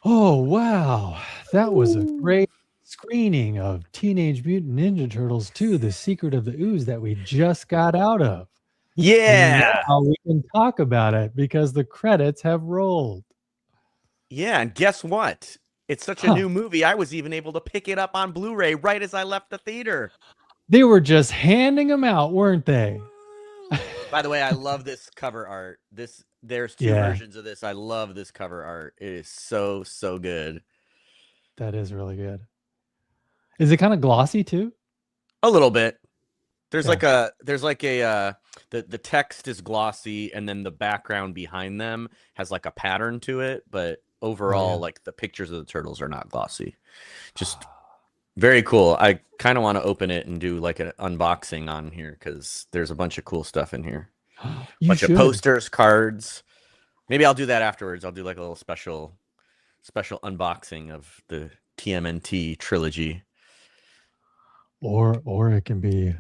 Oh, wow. That was a Ooh. great screening of Teenage Mutant Ninja Turtles 2, The Secret of the Ooze that we just got out of. And Yeah. now we can talk about it because the credits have rolled. Yeah, and guess what? It's such a Huh. new movie. I was even able to pick it up on Blu-ray right as I left the theater. They were just handing them out, weren't they? Woo! By the way, I love this cover art. There's two Yeah, versions of this. I love this cover art. It is so good. that is really good. Is it kind of glossy too? A little bit. There's Yeah. like a the text is glossy and then the background behind them has like a pattern to it, but Oh, overall yeah. like the pictures of the turtles are not glossy. Just very cool. I kind of want to open it and do like an unboxing on here because there's a bunch of cool stuff in here. You Bunch of should. posters, cards. Maybe I'll do that afterwards. I'll do like a little special unboxing of the TMNT trilogy. Or it can be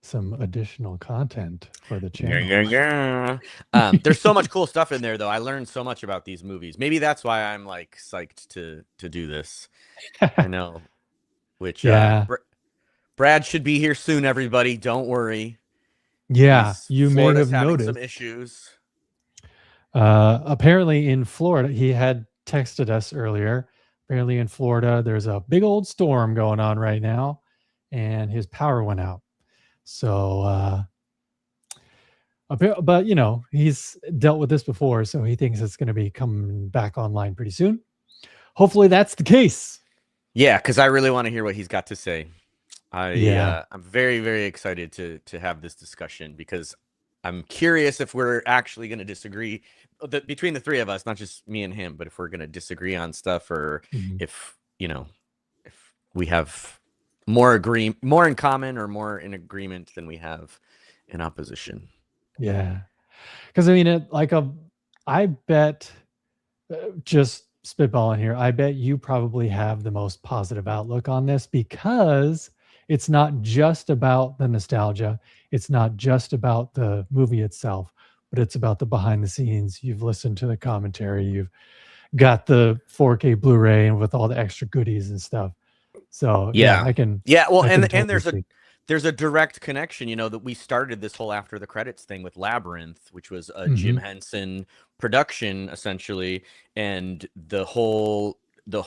some additional content for the Yeah, channel. yeah, yeah. There's so much cool stuff in there, though. I learned so much about these movies. Maybe that's why I'm like psyched to do this. I know. Which Yeah. Brad should be here soon. Everybody, don't worry. Yeah, He's you may Florida's have having some noticed. issues. Apparently in Florida, he had texted us earlier. Apparently in Florida, there's a big old storm going on right now, and his power went out. So, but you know, he's dealt with this before, so he thinks it's going to be coming back online pretty soon. Hopefully, that's the case. Yeah, because I really want to hear what he's got to say. Yeah, I'm very excited to have this discussion because I'm curious if we're actually going to disagree between the three of us, not just me and him, but if we're going to disagree on stuff or mhm. if if we have more in common or more in agreement than we have in opposition. Yeah. Because I mean, I bet, just spitballing here, I bet you probably have the most positive outlook on this because it's not just about the nostalgia. It's not just about the movie itself, but it's about the behind the scenes. You've listened to the commentary, you've got the 4K Blu-ray and with all the extra goodies and stuff. So yeah, Yeah. Yeah, well, I can and totally see. there's a direct connection, that we started this whole after the credits thing with Labyrinth, which was a Jim Hmm. Henson production essentially, and all the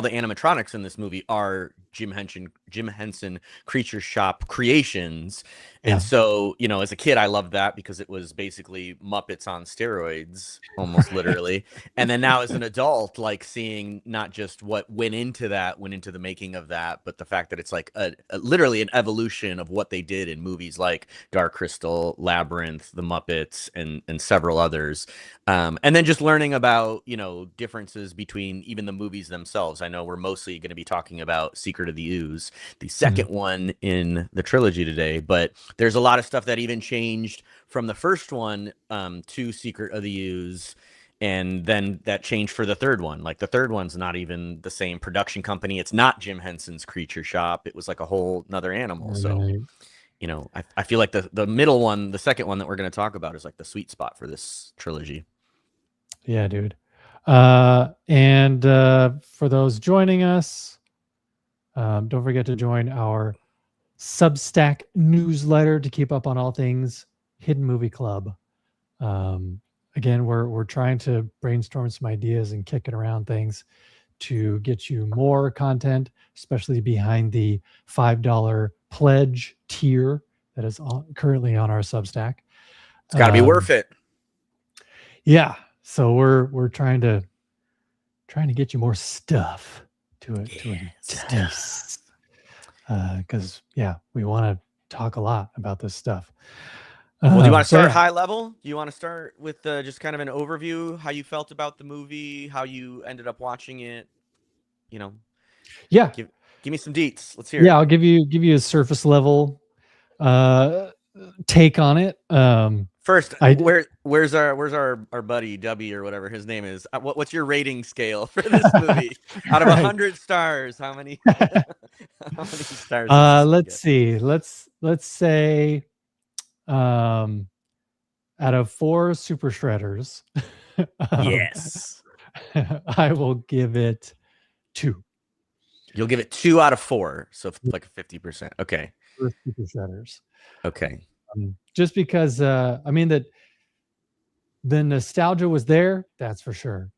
animatronics in this movie are Jim Henson Creature Shop creations. And Yeah. so, as a kid I loved that because it was basically Muppets on steroids, almost literally. And then now as an adult, like seeing not just what went into the making of that, but the fact that it's like literally an evolution of what they did in movies like Dark Crystal, Labyrinth, The Muppets, and several others. And then just learning about, differences between even the movies themselves. I know we're mostly going to be talking about Secret of the Ooze, the Mhm. second one in the trilogy today, but there's a lot of stuff that even changed from the first one to Secret of the Ooze, and then that changed for the third one. Like the third one's not even the same production company. It's not Jim Henson's Creature Shop. It was like a whole another animal. So, Right. I feel like the middle one, the second one that we're going to talk about, is like the sweet spot for this trilogy. Yeah, dude. And for those joining us, don't forget to join our Substack newsletter to keep up on all things Hidden Movie Club. Um, Again, we're trying to brainstorm some ideas and kicking around things to get you more content, especially behind the $5 pledge tier that is currently on our Substack. It's got to be worth it. Yeah, so we're trying to get you more stuff to entice, because yeah, we want to talk a lot about this stuff. Well, do you want to So start yeah, high level? Do you want to start with just kind of an overview, how you felt about the movie, how you ended up watching it? You know, yeah, give give me some deets. Let's hear yeah. it. I'll give you a surface level uh, take on it. First, I where's our buddy W or whatever his name is? What's your rating scale for this movie? Out of right. 100 stars, how many how many stars does this one Let's get? see. Let's say um, out of 4 super shredders, um, Yes. I will give it 2 You'll give it 2 out of 4, so like a 50%. Okay. for Super Shredders. Okay. Just because, I mean, that the nostalgia was there, that's for sure.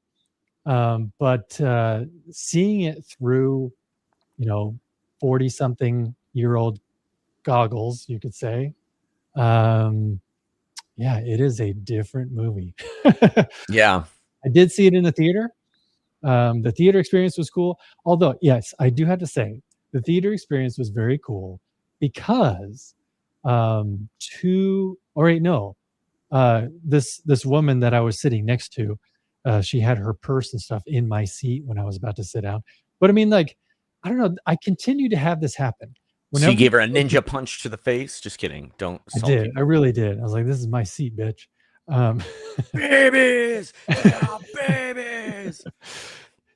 But seeing it through, 40 something year old goggles, you could say, yeah, it is a different movie. Yeah. I did see it in the theater. The theater experience was cool. Although, yes, I do have to say the theater experience was very cool because two or wait, no, this woman that I was sitting next to, she had her purse and stuff in my seat when I was about to sit down. But I mean, like, I don't know. I continue to have this happen. So you Whenever gave her a ninja punch to the face? Just kidding. Don't I salt did, I people. really did. I was like, "This is my seat, bitch." Um, Babies! Yeah, babies!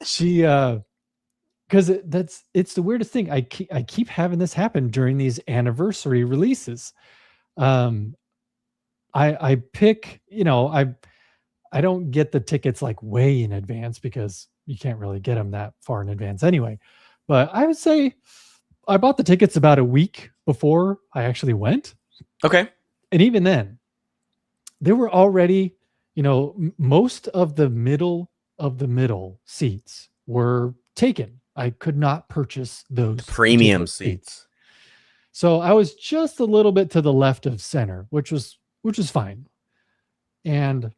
she because it's the weirdest thing. I keep having this happen during these anniversary releases. Um, I pick, I don't get the tickets like way in advance because you can't really get them that far in advance anyway. But I would say I bought the tickets about a week before I actually went, Okay. and even then, there were already, most of the middle seats were taken. I could not purchase The those premium particular seats. seats. So I was just a little bit to the left of center, which was fine. And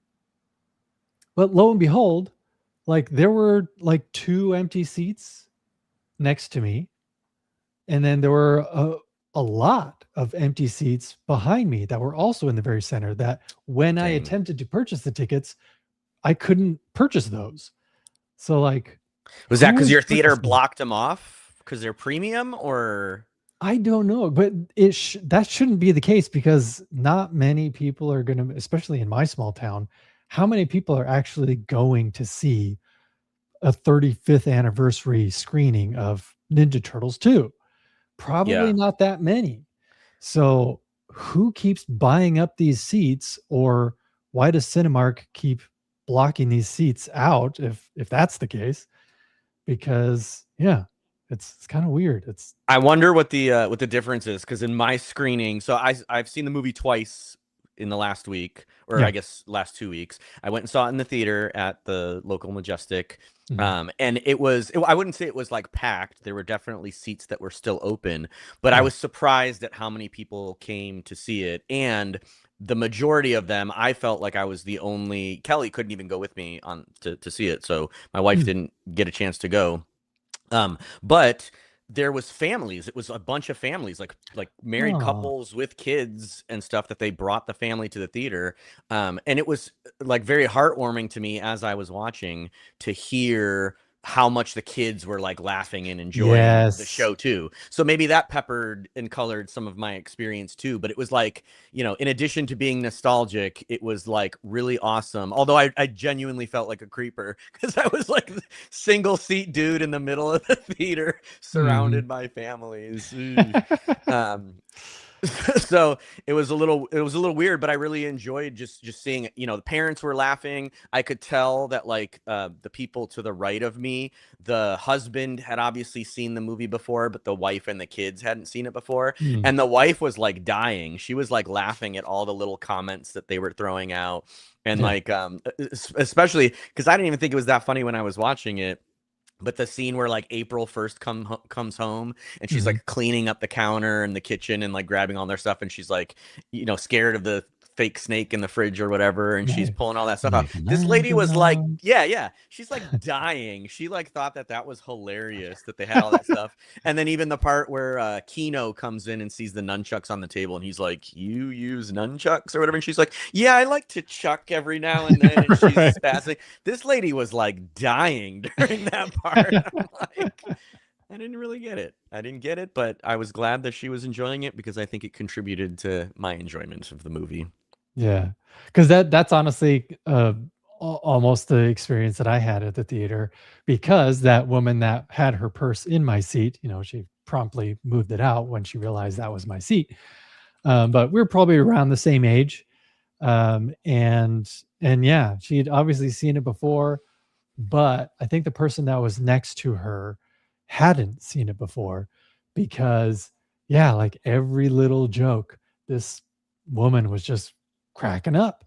but lo and behold, like there were like 2 empty seats next to me, and then there were a lot of empty seats behind me that were also in the very center that when I Dang. attempted to purchase the tickets, I couldn't purchase those. So like Was that who because is your theater purchasing? blocked them off because they're premium, or? I don't know, but that shouldn't be the case because not many people are going to, especially in my small town, how many people are actually going to see a 35th anniversary screening of Ninja Turtles 2? Probably Yeah. not that many. So who keeps buying up these seats, or why does Cinemark keep blocking these seats out if that's the case? Because yeah, it's kind of weird. It's I wonder what the difference is, because in my screening, so I've seen the movie twice in the last week, or yeah. I guess last 2 weeks. I went and saw it in the theater at the local Majestic. Mhm. And I wouldn't say it was like packed. There were definitely seats that were still open, but I Yeah. was surprised at how many people came to see it. And the majority of them, I felt like I was the only. Kelly couldn't even go with me to see it, so my wife Mm. didn't get a chance to go. But there was families. It was a bunch of families, like married Oh, couples with kids and stuff, that they brought the family to the theater. And it was like very heartwarming to me as I was watching to hear how much the kids were like laughing and enjoying the yes. show too. So maybe that peppered and colored some of my experience too. But it was like, in addition to being nostalgic, it was like really awesome. Although I genuinely felt like a creeper because I was like single seat dude in the middle of the theater Mhm. surrounded by families. um so it was a little weird, but I really enjoyed just seeing, the parents were laughing. I could tell that like the people to the right of me, the husband had obviously seen the movie before, but the wife and the kids hadn't seen it before. Mm. And the wife was like dying. She was like laughing at all the little comments that they were throwing out. And Yeah. like especially because I didn't even think it was that funny when I was watching it. But the scene where like April first comes home and she's Mhm. like cleaning up the counter and the kitchen and like grabbing all their stuff, and she's like, scared of the fake snake in the fridge or whatever, and she's Right. pulling all that stuff out. Make a This man lady was like, belong. yeah, she's like dying. She like thought that was hilarious that they had all that stuff. And then even the part where Kino comes in and sees the nunchucks on the table, and he's like, "You use nunchucks or whatever?" And she's like, "Yeah, I like to chuck every now and then." And she's Right. spazzing. This lady was like dying during that part. I'm like, I didn't really get it. I didn't get it, but I was glad that she was enjoying it because I think it contributed to my enjoyment of the movie. Yeah, because that's honestly almost the experience that I had at the theater. Because that woman that had her purse in my seat, she promptly moved it out when she realized that was my seat. But we are probably around the same age, and yeah, she'd obviously seen it before. but I think the person that was next to her hadn't seen it before because, yeah, like every little joke, this woman was just cracking up.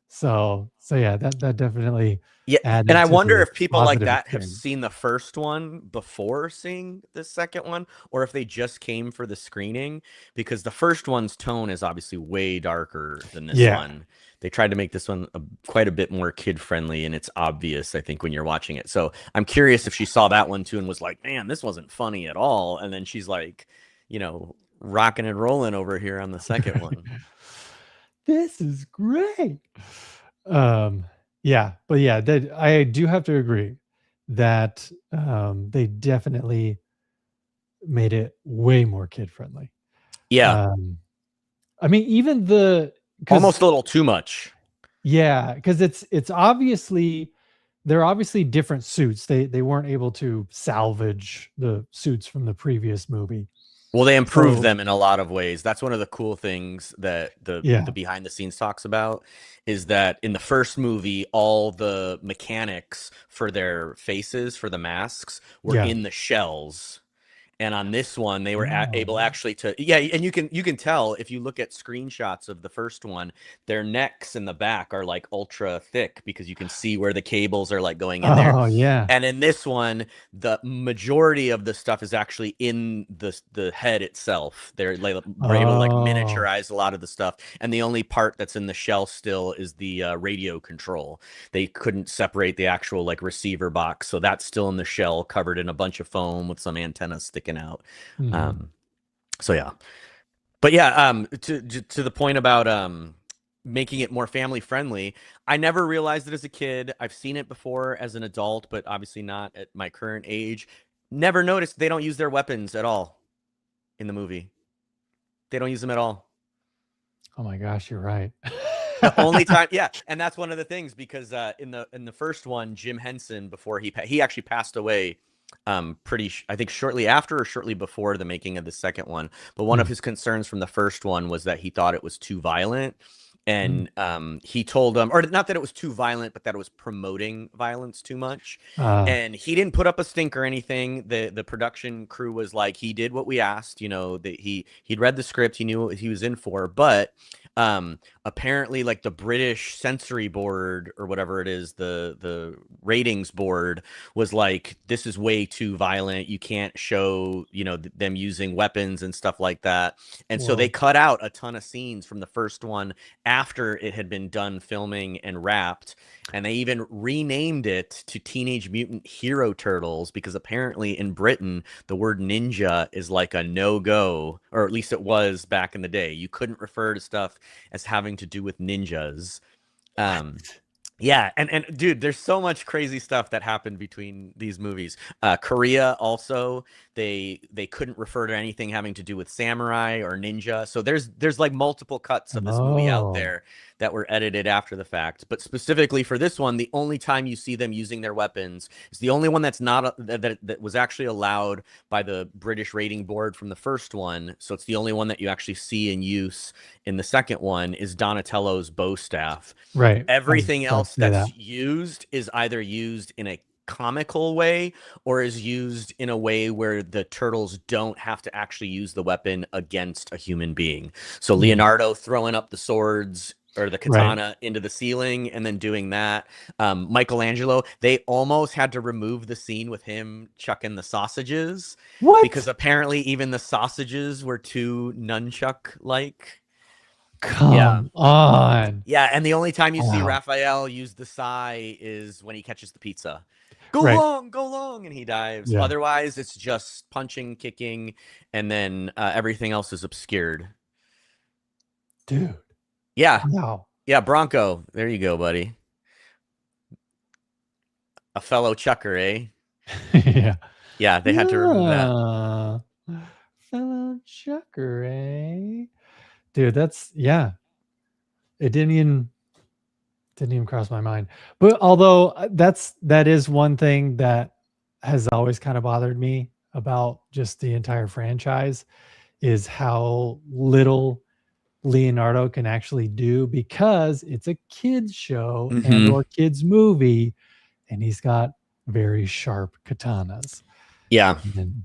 So yeah, that definitely Yeah, and added I to wonder the if people like positive that have experience. seen the first one before seeing the second one, or if they just came for the screening, because the first one's tone is obviously way darker than this Yeah. one. They tried to make this one quite a bit more kid friendly, and it's obvious, I think, when you're watching it. So I'm curious if she saw that one too and was like, "Man, this wasn't funny at all," and then she's like, rocking and rolling over here on the second one. This is great. Um, yeah, but yeah, that I do have to agree that they definitely made it way more kid friendly. Yeah, Um, I mean, even the almost because a little too much. yeah, because it's obviously they're obviously different suits. They weren't able to salvage the suits from the previous movie. Well, they improved So them in a lot of ways. That's one of the cool things that the yeah, behind the scenes talks about is that in the first movie, all the mechanics for their faces, for the masks, were yeah. in the shells. And on this one, they were Oh, able actually to, yeah, and you can tell if you look at screenshots of the first one, their necks in the back are like ultra thick because you can see where the cables are like going in there. oh yeah. And in this one, the majority of the stuff is actually in the head itself. They're like were able to like Oh, miniaturize a lot of the stuff, and the only part that's in the shell still is the radio control. They couldn't separate the actual like receiver box, so that's still in the shell, covered in a bunch of foam with some antennas sticking out. mhm. Um, so yeah, but yeah, to the point about making it more family friendly, I never realized it as a kid. I've seen it before as an adult, but obviously not at my current age. Never noticed they don't use their weapons at all in the movie. They don't use them at all. Oh my gosh, you're right. The only time, yeah, and that's one of the things because in the first one, Jim Henson, before he actually passed away, I think shortly after or shortly before the making of the second one. But one of Mm, his concerns from the first one was that he thought it was too violent, mm. and he told them, or not that it was too violent, but that it was promoting violence too much. Uh, And he didn't put up a stink or anything. The production crew was like, he did what we asked, that he'd read the script, he knew what he was in for, but apparently like the British sensory board or whatever it is, the ratings board was like, this is way too violent, you can't show them using weapons and stuff like that. And so they whoa. cut out a ton of scenes from the first one after it had been done filming and wrapped, and they even renamed it to Teenage Mutant Hero Turtles because apparently in Britain the word ninja is like a no-go, or at least it was back in the day. You couldn't refer to stuff as having to do with ninjas. Um, yeah, and dude, there's so much crazy stuff that happened between these movies. Korea also, they couldn't refer to anything having to do with samurai or ninja. So there's like multiple cuts of this movie out Oh, there that were edited after the fact. But specifically for this one, the only time you see them using their weapons is the only one that's not that was actually allowed by the British rating board from the first one. So it's the only one that you actually see in use in the second one is Donatello's bow staff. right. I was Everything about to else say that. that's used is either used in a comical way or is used in a way where the turtles don't have to actually use the weapon against a human being. So Mm, Leonardo throwing up the swords or the right. katana into the ceiling and then doing that. Michelangelo, they almost had to remove the scene with him chucking the sausages because What? apparently even the sausages were too nunchuck like. Yeah. Come on. Yeah, and the only time you see Wow. Raphael use the sai is when he catches the pizza. Right. Go long, and he dives. Yeah. Otherwise, it's just punching, kicking, and then everything else is obscured. Dude. Yeah, Wow. yeah, Bronco. There you go, buddy. A fellow chucker, eh? Yeah. Yeah, they had to remove that. Yeah. Fellow chucker, eh? Dude, that's yeah. It didn't even cross my mind. But although that is one thing that has always kind of bothered me about just the entire franchise is how little Leonardo can actually do because it's a kids show and Mm-hmm. or kids movie and he's got very sharp katanas. Yeah. And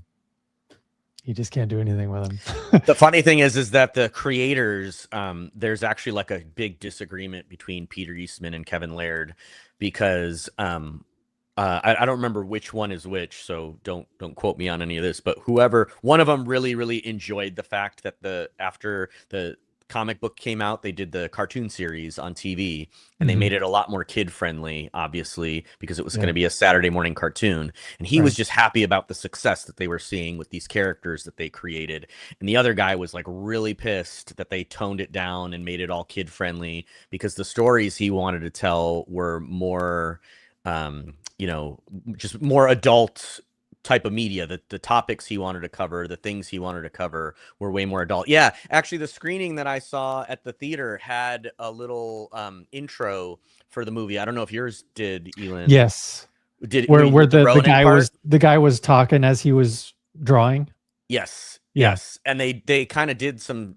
you just can't do anything with them. The funny thing is that the creators, there's actually like a big disagreement between Peter Eastman and Kevin Laird because I don't remember which one is which, so don't quote me on any of this. But whoever, one of them really enjoyed the fact that after the comic book came out, they did the cartoon series on TV, and they made it a lot more kid friendly, obviously, because it was going to be a Saturday morning cartoon. And he was just happy about the success that they were seeing with these characters that they created. And the other guy was like really pissed that they toned it down and made it all kid friendly, because the stories he wanted to tell were more, just more adult type of media. The topics he wanted to cover, the things he wanted to cover were way more adult. Yeah, actually the screening that I saw at the theater had a little intro for the movie. I don't know if yours did, Elon. Yes. Where the guy was talking as he was drawing. Yes. And they kind of did some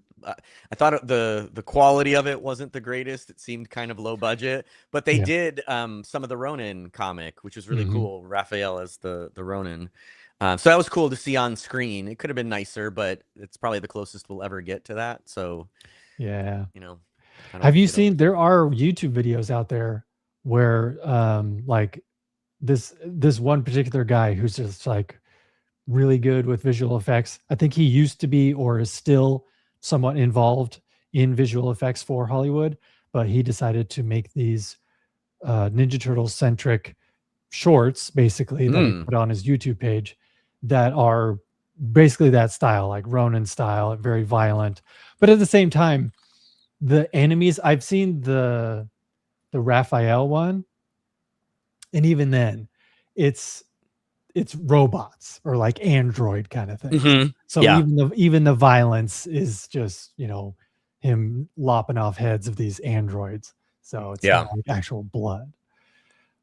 I thought the quality of it wasn't the greatest. It seemed kind of low budget, but they did some of the Ronin comic, which was really cool. Raphael as the Ronin. So that was cool to see on screen. It could have been nicer, but it's probably the closest we'll ever get to that. So yeah, have you seen, there are YouTube videos out there where like this one particular guy who's just like really good with visual effects. I think he used to be, or is still, somewhat involved in visual effects for Hollywood, but he decided to make these Ninja Turtles centric shorts, basically, that he put on his YouTube page, that are basically that style, like Ronin style, very violent. But at the same time, the enemies, I've seen the Raphael one, and even then it's robots or like android kind of thing. So even the violence is just, him lopping off heads of these androids. So it's not like actual blood.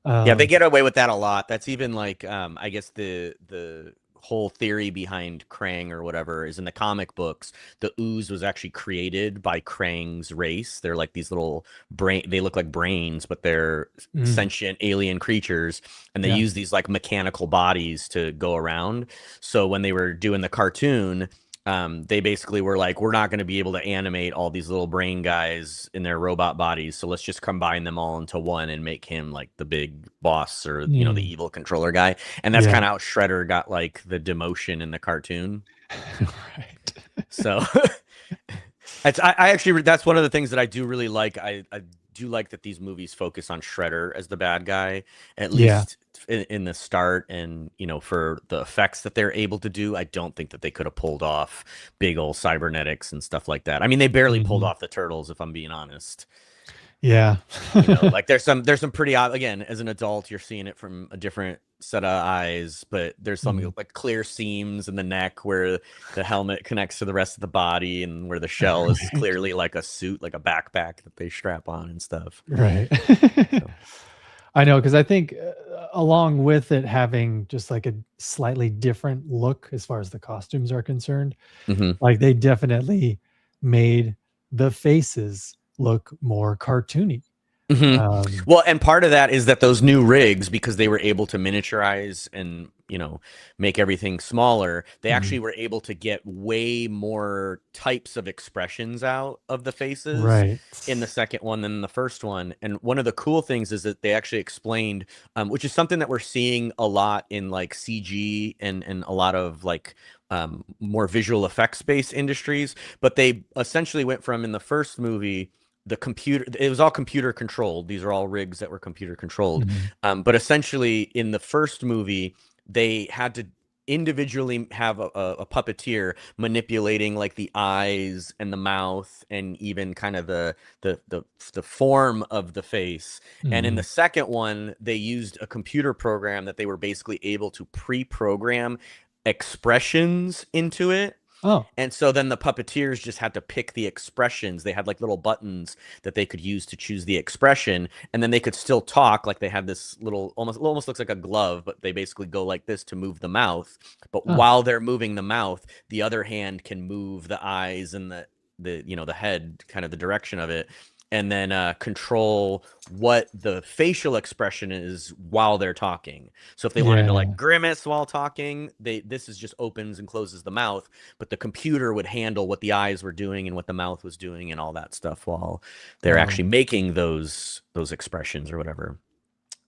They get away with that a lot. That's even like I guess the whole theory behind Krang or whatever is in the comic books. The Ooze was actually created by Krang's race. They're like these little they look like brains, but they're sentient alien creatures, and they use these like mechanical bodies to go around. So when they were doing the cartoon, they basically were like, we're not going to be able to animate all these little brain guys in their robot bodies, so let's just combine them all into one and make him like the big boss, or the evil controller guy. And that's kind of how Shredder got like the demotion in the cartoon. Right. So I actually, that's one of the things that I do really like. I do like that these movies focus on Shredder as the bad guy, at least in the start. And for the effects that they're able to do, I don't think that they could have pulled off big old cybernetics and stuff like that. I mean, they barely pulled off the turtles, if I'm being honest. Like there's some pretty odd, again, as an adult you're seeing it from a different set of eyes, but there's some like clear seams in the neck where the helmet connects to the rest of the body, and where the shell is clearly like a suit, like a backpack that they strap on and stuff. Right. I know, because I think along with it having just like a slightly different look as far as the costumes are concerned, like they definitely made the faces look more cartoony. Well, and part of that is that those new rigs, because they were able to miniaturize and make everything smaller, they actually were able to get way more types of expressions out of the faces in the second one than the first one. And one of the cool things is that they actually explained, which is something that we're seeing a lot in like CG and a lot of like more visual effects based industries. But they essentially went from, in the first movie, it was all computer controlled. These are all rigs that were computer controlled. But essentially in the first movie, they had to individually have a puppeteer manipulating like the eyes and the mouth and even kind of the form of the face. And in the second one, they used a computer program that they were basically able to pre-program expressions into it. And so then the puppeteers just had to pick the expressions. They had like little buttons that they could use to choose the expression, and then they could still talk. Like they had this little, almost looks like a glove, but they basically go like this to move the mouth. But while they're moving the mouth, the other hand can move the eyes and the head, kind of the direction of it. and then control what the facial expression is while they're talking. So if they wanted to like grimace while talking, this is just opens and closes the mouth, but the computer would handle what the eyes were doing and what the mouth was doing and all that stuff while they're actually making those expressions or whatever.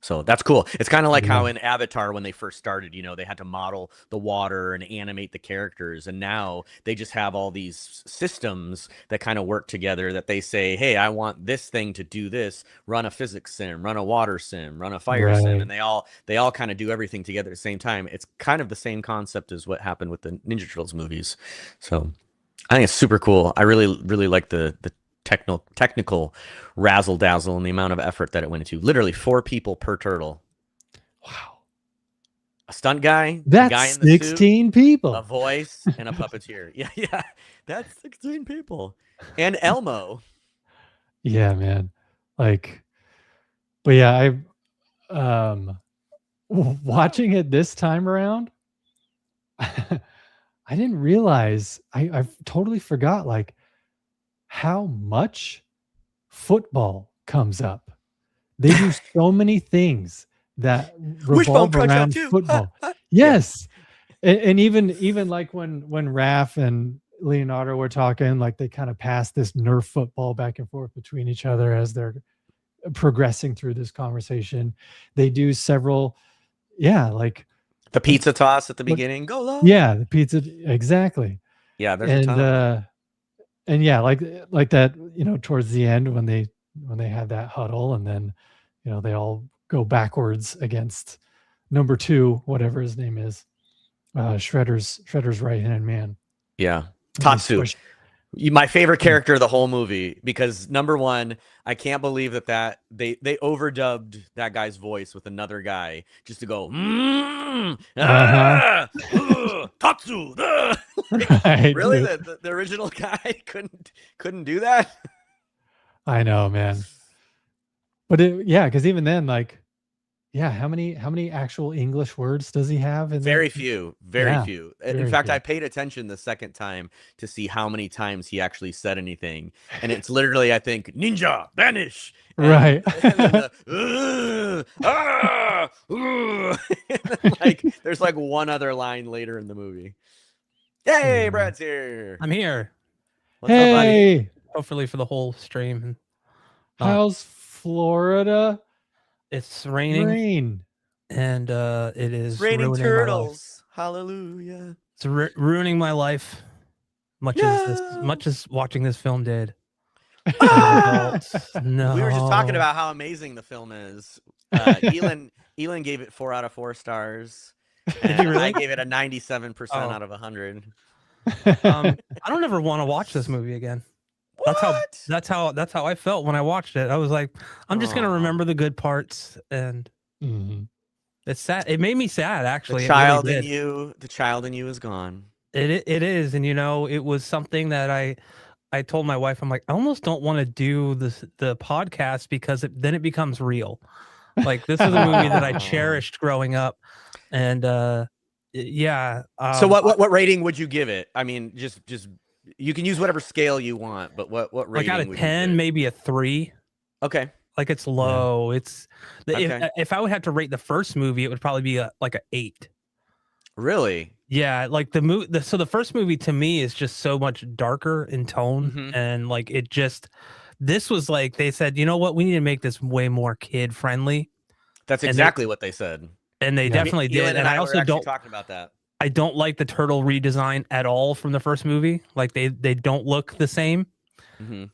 So that's cool. It's kind of like how in Avatar, when they first started, you know, they had to model the water and animate the characters. And now they just have all these systems that kind of work together that they say, hey, I want this thing to do this, run a physics sim, run a water sim, run a fire sim. And they all kind of do everything together at the same time. It's kind of the same concept as what happened with the Ninja Turtles movies. So I think it's super cool. I really, really like the technical razzle dazzle and the amount of effort that it went into. Literally 4 people per turtle. Wow. A stunt guy, that's a guy in the 16 suit, people, a voice, and a puppeteer. Yeah, that's 16 people. And Elmo. Yeah, man. Like, but yeah, watching it this time around, I didn't realize, I totally forgot like how much football comes up. They do so many things that revolve around football. Yes. And even like when Raph and Leonardo were talking, like they kind of pass this Nerf football back and forth between each other as they're progressing through this conversation. They do several, like the pizza toss at the beginning. Go low. Yeah, the pizza, exactly. Yeah, there's a ton. And yeah, like that, you know, towards the end when they have that huddle, and then, you know, they all go backwards against number 2, whatever his name is, Shredder's right hand man. Yeah, Tatsu. My favorite character of the whole movie, because number one, I can't believe that they overdubbed that guy's voice with another guy just to go Tatsu. Like, really, the original guy couldn't do that. I know, man. But because even then, like, how many actual English words does he have? Very few. In fact, I paid attention the second time to see how many times he actually said anything. And it's literally, I think, ninja, banish. Right. Like, there's like one other line later in the movie. Hey, Brad's here. I'm here. What's up, buddy? Hopefully for the whole stream. How's Florida? It's raining. And it is raining turtles. Hallelujah. It's ruining my life. Much as watching this film did. No. We were just talking about how amazing the film is. Elon gave it 4 out of 4 stars. And I gave it a 97% out of 100. I don't ever want to watch this movie again. That's how I felt when I watched it. I was like, I'm just gonna remember the good parts, and it's sad. It made me sad, actually. The child in you is gone. It is, and you know, it was something that I told my wife. I'm like, I almost don't want to do the podcast because then it becomes real. Like, this is a movie that I cherished growing up, and so what rating would you give it? I mean, just. You can use whatever scale you want, but what rating? Like out of 10, maybe a 3. Okay. Like, it's low. It's if I would have to rate the first movie, it would probably be like an 8. Really? Yeah, like so the first movie to me is just so much darker in tone, and like this was like, they said, you know what, we need to make this way more kid friendly. That's exactly what they said, and they definitely did. And I also don't talking about that. I don't like the turtle redesign at all from the first movie. Like, they don't look the same.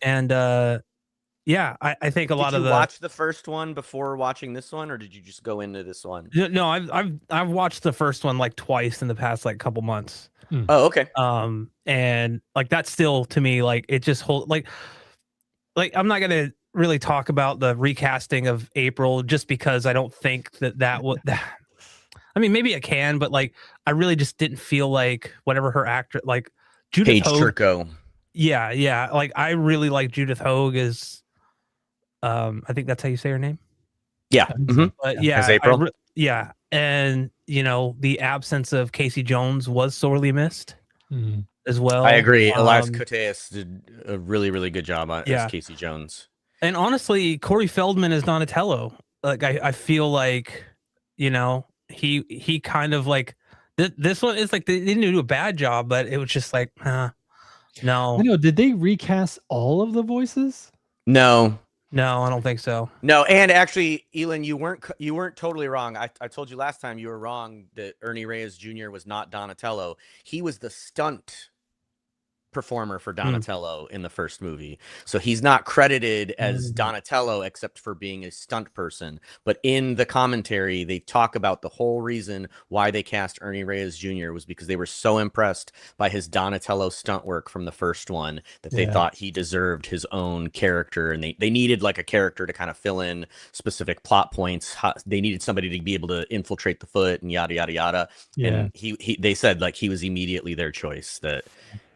And I think a lot of Did you watch the first one before watching this one, or did you just go into this one? No, I've watched the first one like twice in the past like couple months. Oh, okay. And like, that's still, to me, like, it just like I'm not gonna really talk about the recasting of April, just because I don't think that would. I mean, maybe I can, but like, I really just didn't feel like whatever her actor, like Judith Hogue. Turco. Yeah. Like, I really like Judith Hogue as, I think that's how you say her name. Yeah. But yeah, as April. And you know, the absence of Casey Jones was sorely missed as well. I agree. Elias Koteas did a really, really good job as Casey Jones. And honestly, Corey Feldman is Donatello. Like I feel like, you know, he kind of like this one is like they didn't do a bad job, but it was just like, no. I know. Did they recast all of the voices? No. No, I don't think so. No, and actually, Elon, you weren't totally wrong. I told you last time you were wrong that Ernie Reyes Jr. was not Donatello. He was the stunt performer for Donatello in the first movie. So he's not credited as Donatello except for being a stunt person. But in the commentary, they talk about the whole reason why they cast Ernie Reyes Jr. was because they were so impressed by his Donatello stunt work from the first one that they thought he deserved his own character. And they needed like a character to kind of fill in specific plot points. They needed somebody to be able to infiltrate the foot and yada, yada, yada. And they said like he was immediately their choice, that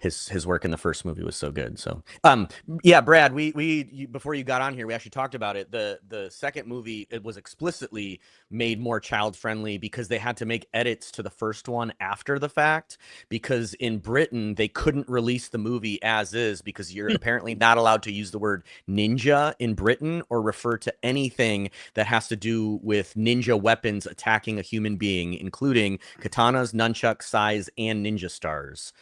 his work in the first movie was so good. So yeah, Brad, we before you got on here, we actually talked about it. The second movie, it was explicitly made more child friendly because they had to make edits to the first one after the fact, because in Britain they couldn't release the movie as is because you're apparently not allowed to use the word ninja in Britain or refer to anything that has to do with ninja weapons attacking a human being, including katanas, nunchucks, sais, and ninja stars.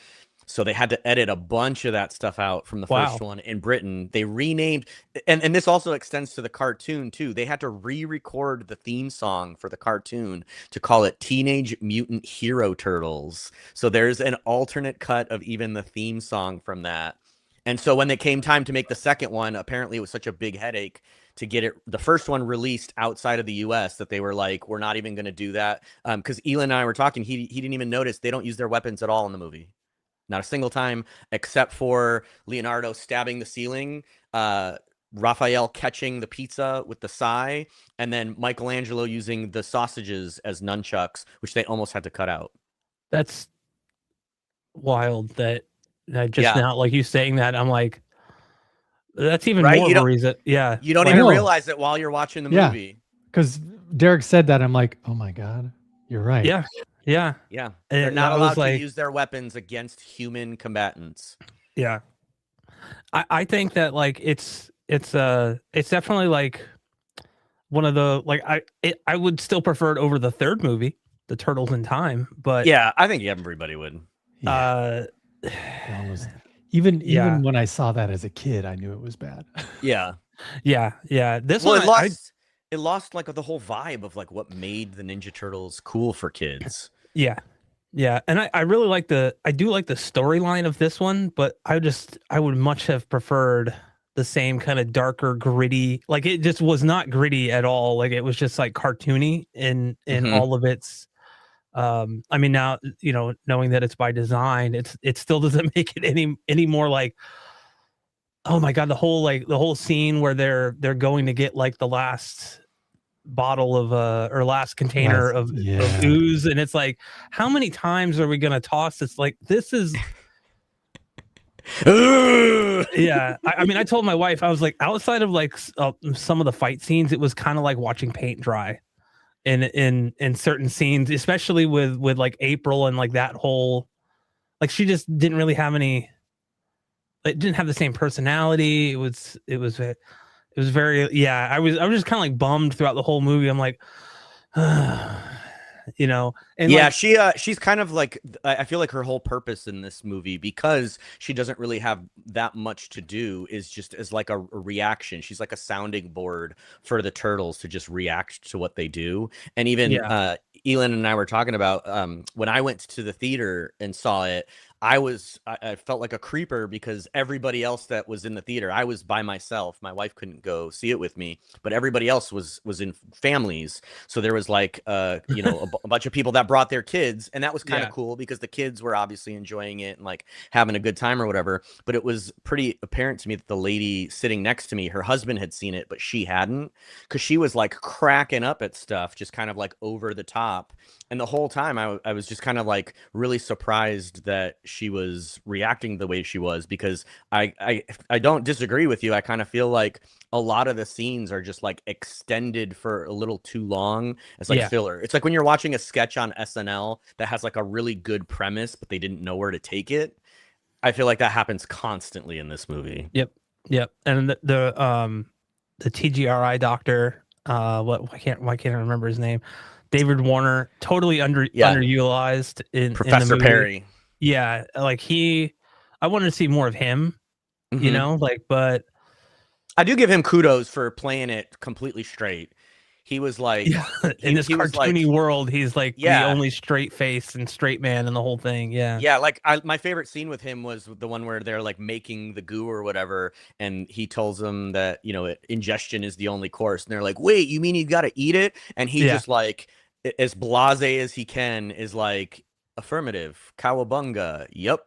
So they had to edit a bunch of that stuff out from the first one in Britain. They renamed, and this also extends to the cartoon too. They had to re-record the theme song for the cartoon to call it Teenage Mutant Hero Turtles. So there's an alternate cut of even the theme song from that. And so when it came time to make the second one, apparently it was such a big headache to get the first one released outside of the US that they were like, we're not even going to do that. Because Elon and I were talking, he didn't even notice they don't use their weapons at all in the movie. Not a single time, except for Leonardo stabbing the ceiling, Raphael catching the pizza with the sai, and then Michelangelo using the sausages as nunchucks, which they almost had to cut out. That's wild that I just now, like you saying that, I'm like, that's even more of a reason. Yeah. You don't even realize it while you're watching the movie. Because Derek said that. I'm like, oh my God, you're right. Yeah. Yeah. Yeah. They're not allowed to use their weapons against human combatants. Yeah. I think that like it's definitely like one of the like I would still prefer it over the third movie, The Turtles in Time, but yeah, I think everybody would. Even when I saw that as a kid, I knew it was bad. Yeah. This one it lost like the whole vibe of like what made the Ninja Turtles cool for kids. Yeah. And I really like the storyline of this one, but I would much have preferred the same kind of darker, gritty, like it just was not gritty at all. Like it was just like cartoony in all of its I mean, now, you know, knowing that it's by design, it still doesn't make it any more like, oh my God, the whole scene where they're going to get like the last bottle of or last container of ooze, and it's like, how many times are we gonna toss this? Like, this is yeah. I mean, I told my wife, I was like, outside of like some of the fight scenes, it was kind of like watching paint dry in certain scenes, especially with like April and like that whole, like she just didn't really have any, it didn't have the same personality. It was very, yeah. I was just kind of like bummed throughout the whole movie. I'm like, you know, and yeah, like, she's kind of like, I feel like her whole purpose in this movie, because she doesn't really have that much to do, is just as like a reaction. She's like a sounding board for the turtles to just react to what they do. And even Elon and I were talking about when I went to the theater and saw it, I felt like a creeper because everybody else that was in the theater, I was by myself. My wife couldn't go see it with me, but everybody else was in families. So there was like, you know, a bunch of people that brought their kids, and that was kind of cool because the kids were obviously enjoying it and like having a good time or whatever. But it was pretty apparent to me that the lady sitting next to me, her husband had seen it, but she hadn't, because she was like cracking up at stuff, just kind of like over the top. And the whole time I was just kind of like really surprised that she was reacting the way she was, because I don't disagree with you. I kind of feel like a lot of the scenes are just like extended for a little too long as like filler. It's like when you're watching a sketch on SNL that has like a really good premise, but they didn't know where to take it. I feel like that happens constantly in this movie. Yep. And TGRI doctor. Why can't I remember his name? David Warner, totally underutilized in Professor the movie. Perry. Yeah, like I wanted to see more of him, you Mhm. know, like, but I do give him kudos for playing it completely straight. He was like, yeah, in this he was like, cartoony world, he's like the yeah, only straight face and straight man in the whole thing. Yeah. yeah. Like my favorite scene with him was the one where they're like making the goo or whatever, and he tells them that ingestion is the only course, and they're like, wait, you mean you got to eat it? And he just like as blasé as he can is like, affirmative, cowabunga, yep,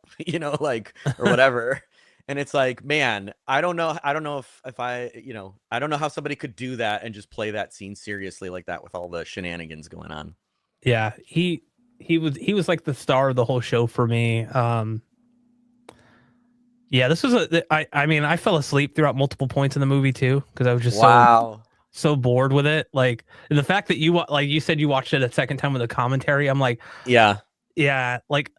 like or whatever. And it's like, man, I don't know if I I don't know how somebody could do that and just play that scene seriously like that with all the shenanigans going on. Yeah, he was like the star of the whole show for me. Yeah, this was I mean, I fell asleep throughout multiple points in the movie too because I was just so bored with it. Like, and the fact that like you said you watched it a second time with a commentary, I'm like, yeah, like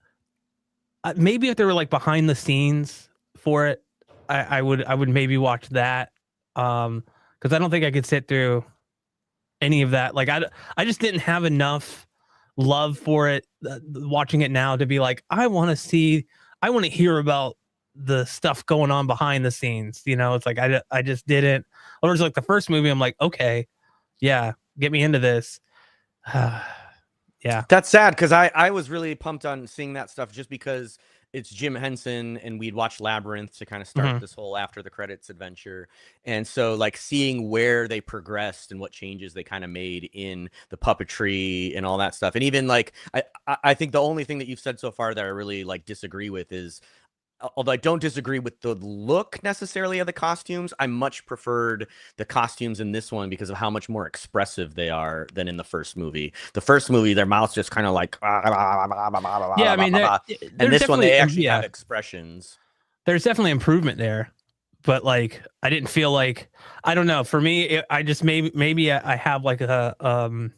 maybe if there were like behind the scenes for it, I would maybe watch that. Because I don't think I could sit through any of that. Like I just didn't have enough love for it watching it now to be like, I want to hear about the stuff going on behind the scenes. It's like I just didn't. Whereas like the first movie, I'm like, okay, yeah, get me into this. Yeah, that's sad because I was really pumped on seeing that stuff just because it's Jim Henson and we'd watched Labyrinth to kind of start this whole after the credits adventure. And so like seeing where they progressed and what changes they kind of made in the puppetry and all that stuff. And even like, I think the only thing that you've said so far that I really like disagree with is, although I don't disagree with the look necessarily of the costumes, I much preferred the costumes in this one because of how much more expressive they are than in the first movie. The first movie, their mouths just kind of like, yeah, I mean, and this one they actually have expressions. There's definitely improvement there, but like I didn't feel like, I don't know. For me, I just maybe I have like a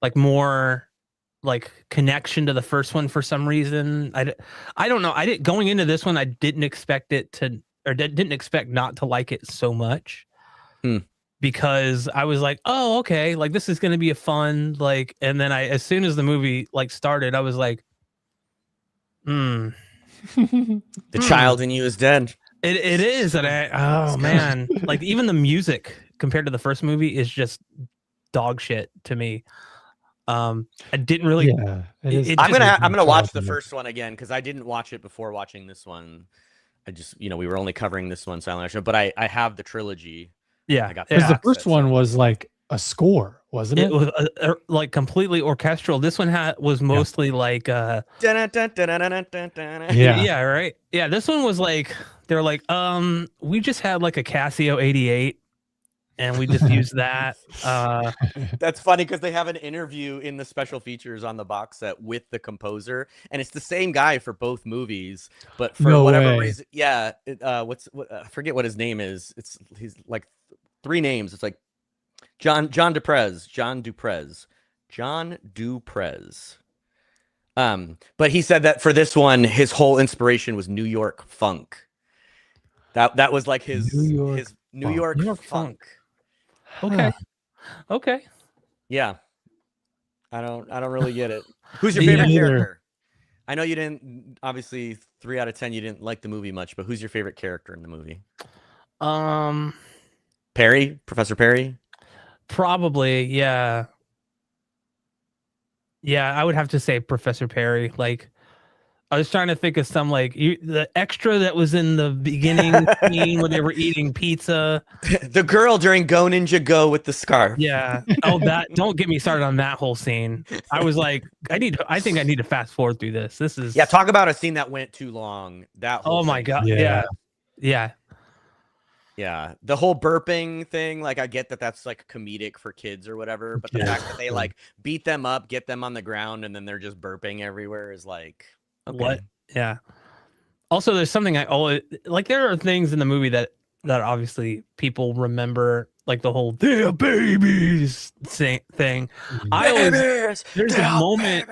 like more like connection to the first one for some reason. I don't know. Going into this one, I didn't expect it to, or didn't expect not to like it so much. Because I was like, oh, okay, like this is gonna be a fun, like, and then as soon as the movie like started, I was like, the child in you is dead. It is, and man, like even the music compared to the first movie is just dog shit to me. I didn't really. Yeah, I'm gonna watch the first one again because I didn't watch it before watching this one. I just we were only covering this one silent action, but I have the trilogy. Yeah, because the first one was like a score, wasn't it? It was like completely orchestral. This one was mostly like yeah, right. Yeah, this one was like they're like we just had like a Casio 88. And we just used that. That's funny because they have an interview in the special features on the box set with the composer, and it's the same guy for both movies. But for whatever reason, I forget what his name is. He's like 3 names. It's like John Duprez. But he said that for this one, his whole inspiration was New York funk. That was like his New York funk. Okay. Okay. Yeah. I don't really get it. Who's your favorite character? I know you didn't, obviously 3 out of 10 you didn't like the movie much, but who's your favorite character in the movie? Perry? Professor Perry? Probably, yeah. Yeah, I would have to say Professor Perry. Like, I was trying to think of some like the extra that was in the beginning scene where they were eating pizza. The girl during Go Ninja Go with the scarf. Yeah. Oh, don't get me started on that whole scene. I was like, I think I need to fast forward through this. This is talk about a scene that went too long. That whole my god. Yeah. Yeah, the whole burping thing, like I get that that's like comedic for kids or whatever, but the fact that they like beat them up, get them on the ground, and then they're just burping everywhere is like, okay. What? Yeah. Also, there's something I always like. There are things in the movie that obviously people remember, like the whole "they're babies" thing. There's a moment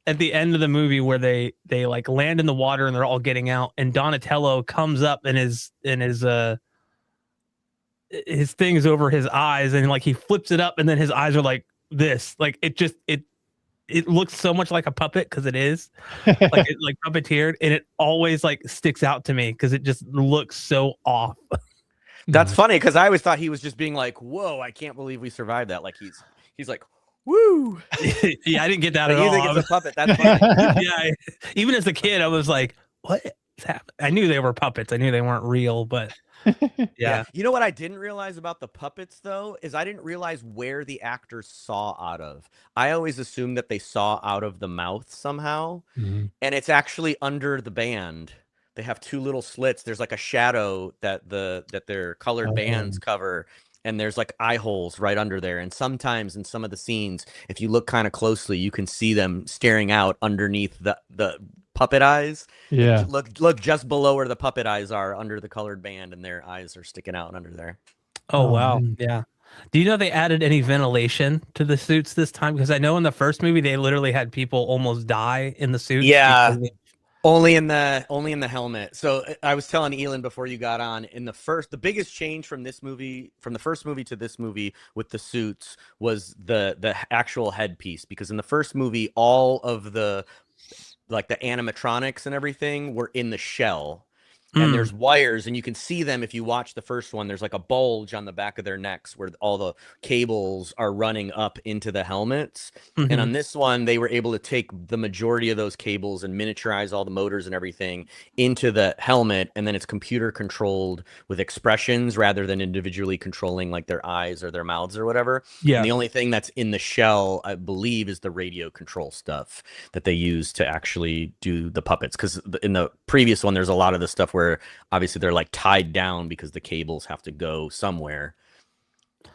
at the end of the movie where they like land in the water and they're all getting out, and Donatello comes up in his his thing is over his eyes, and like he flips it up, and then his eyes are like this. Like it looks so much like a puppet because it is like it like puppeteered, and it always like sticks out to me because it just looks so off. That's funny because I always thought he was just being like, "Whoa, I can't believe we survived that." Like he's like, "Woo!" Yeah, I didn't get that Like, at you all. think it's a puppet? That's funny. Yeah, even as a kid, I was like, "What is happening?" I knew they were puppets. I knew they weren't real, but yeah. You know what I didn't realize about the puppets though is I didn't realize where the actors saw out of. I always assumed that they saw out of the mouth somehow, Mhm. and it's actually under the band. They have two little slits. There's like a shadow that their colored bands cover, and there's like eye holes right under there. And sometimes in some of the scenes, if you look kind of closely, you can see them staring out underneath the puppet eyes. Yeah. Look just below where the puppet eyes are under the colored band, and their eyes are sticking out under there. Oh, Oh, wow. man. Yeah. Do you know they added any ventilation to the suits this time? Because I know in the first movie they literally had people almost die in the suits. Yeah. because Only in the helmet. So I was telling Elon before you got on, the biggest change from this movie, from the first movie to this movie with the suits, was the actual headpiece. Because in the first movie, all of the animatronics and everything were in the shell. And there's wires, and you can see them if you watch the first one. There's like a bulge on the back of their necks where all the cables are running up into the helmets. And on this one, they were able to take the majority of those cables and miniaturize all the motors and everything into the helmet. And then it's computer controlled with expressions rather than individually controlling like their eyes or their mouths or whatever. Yeah. And the only thing that's in the shell, I believe, is the radio control stuff that they use to actually do the puppets. Because in the previous one, there's a lot of the stuff where obviously they're like tied down because the cables have to go somewhere.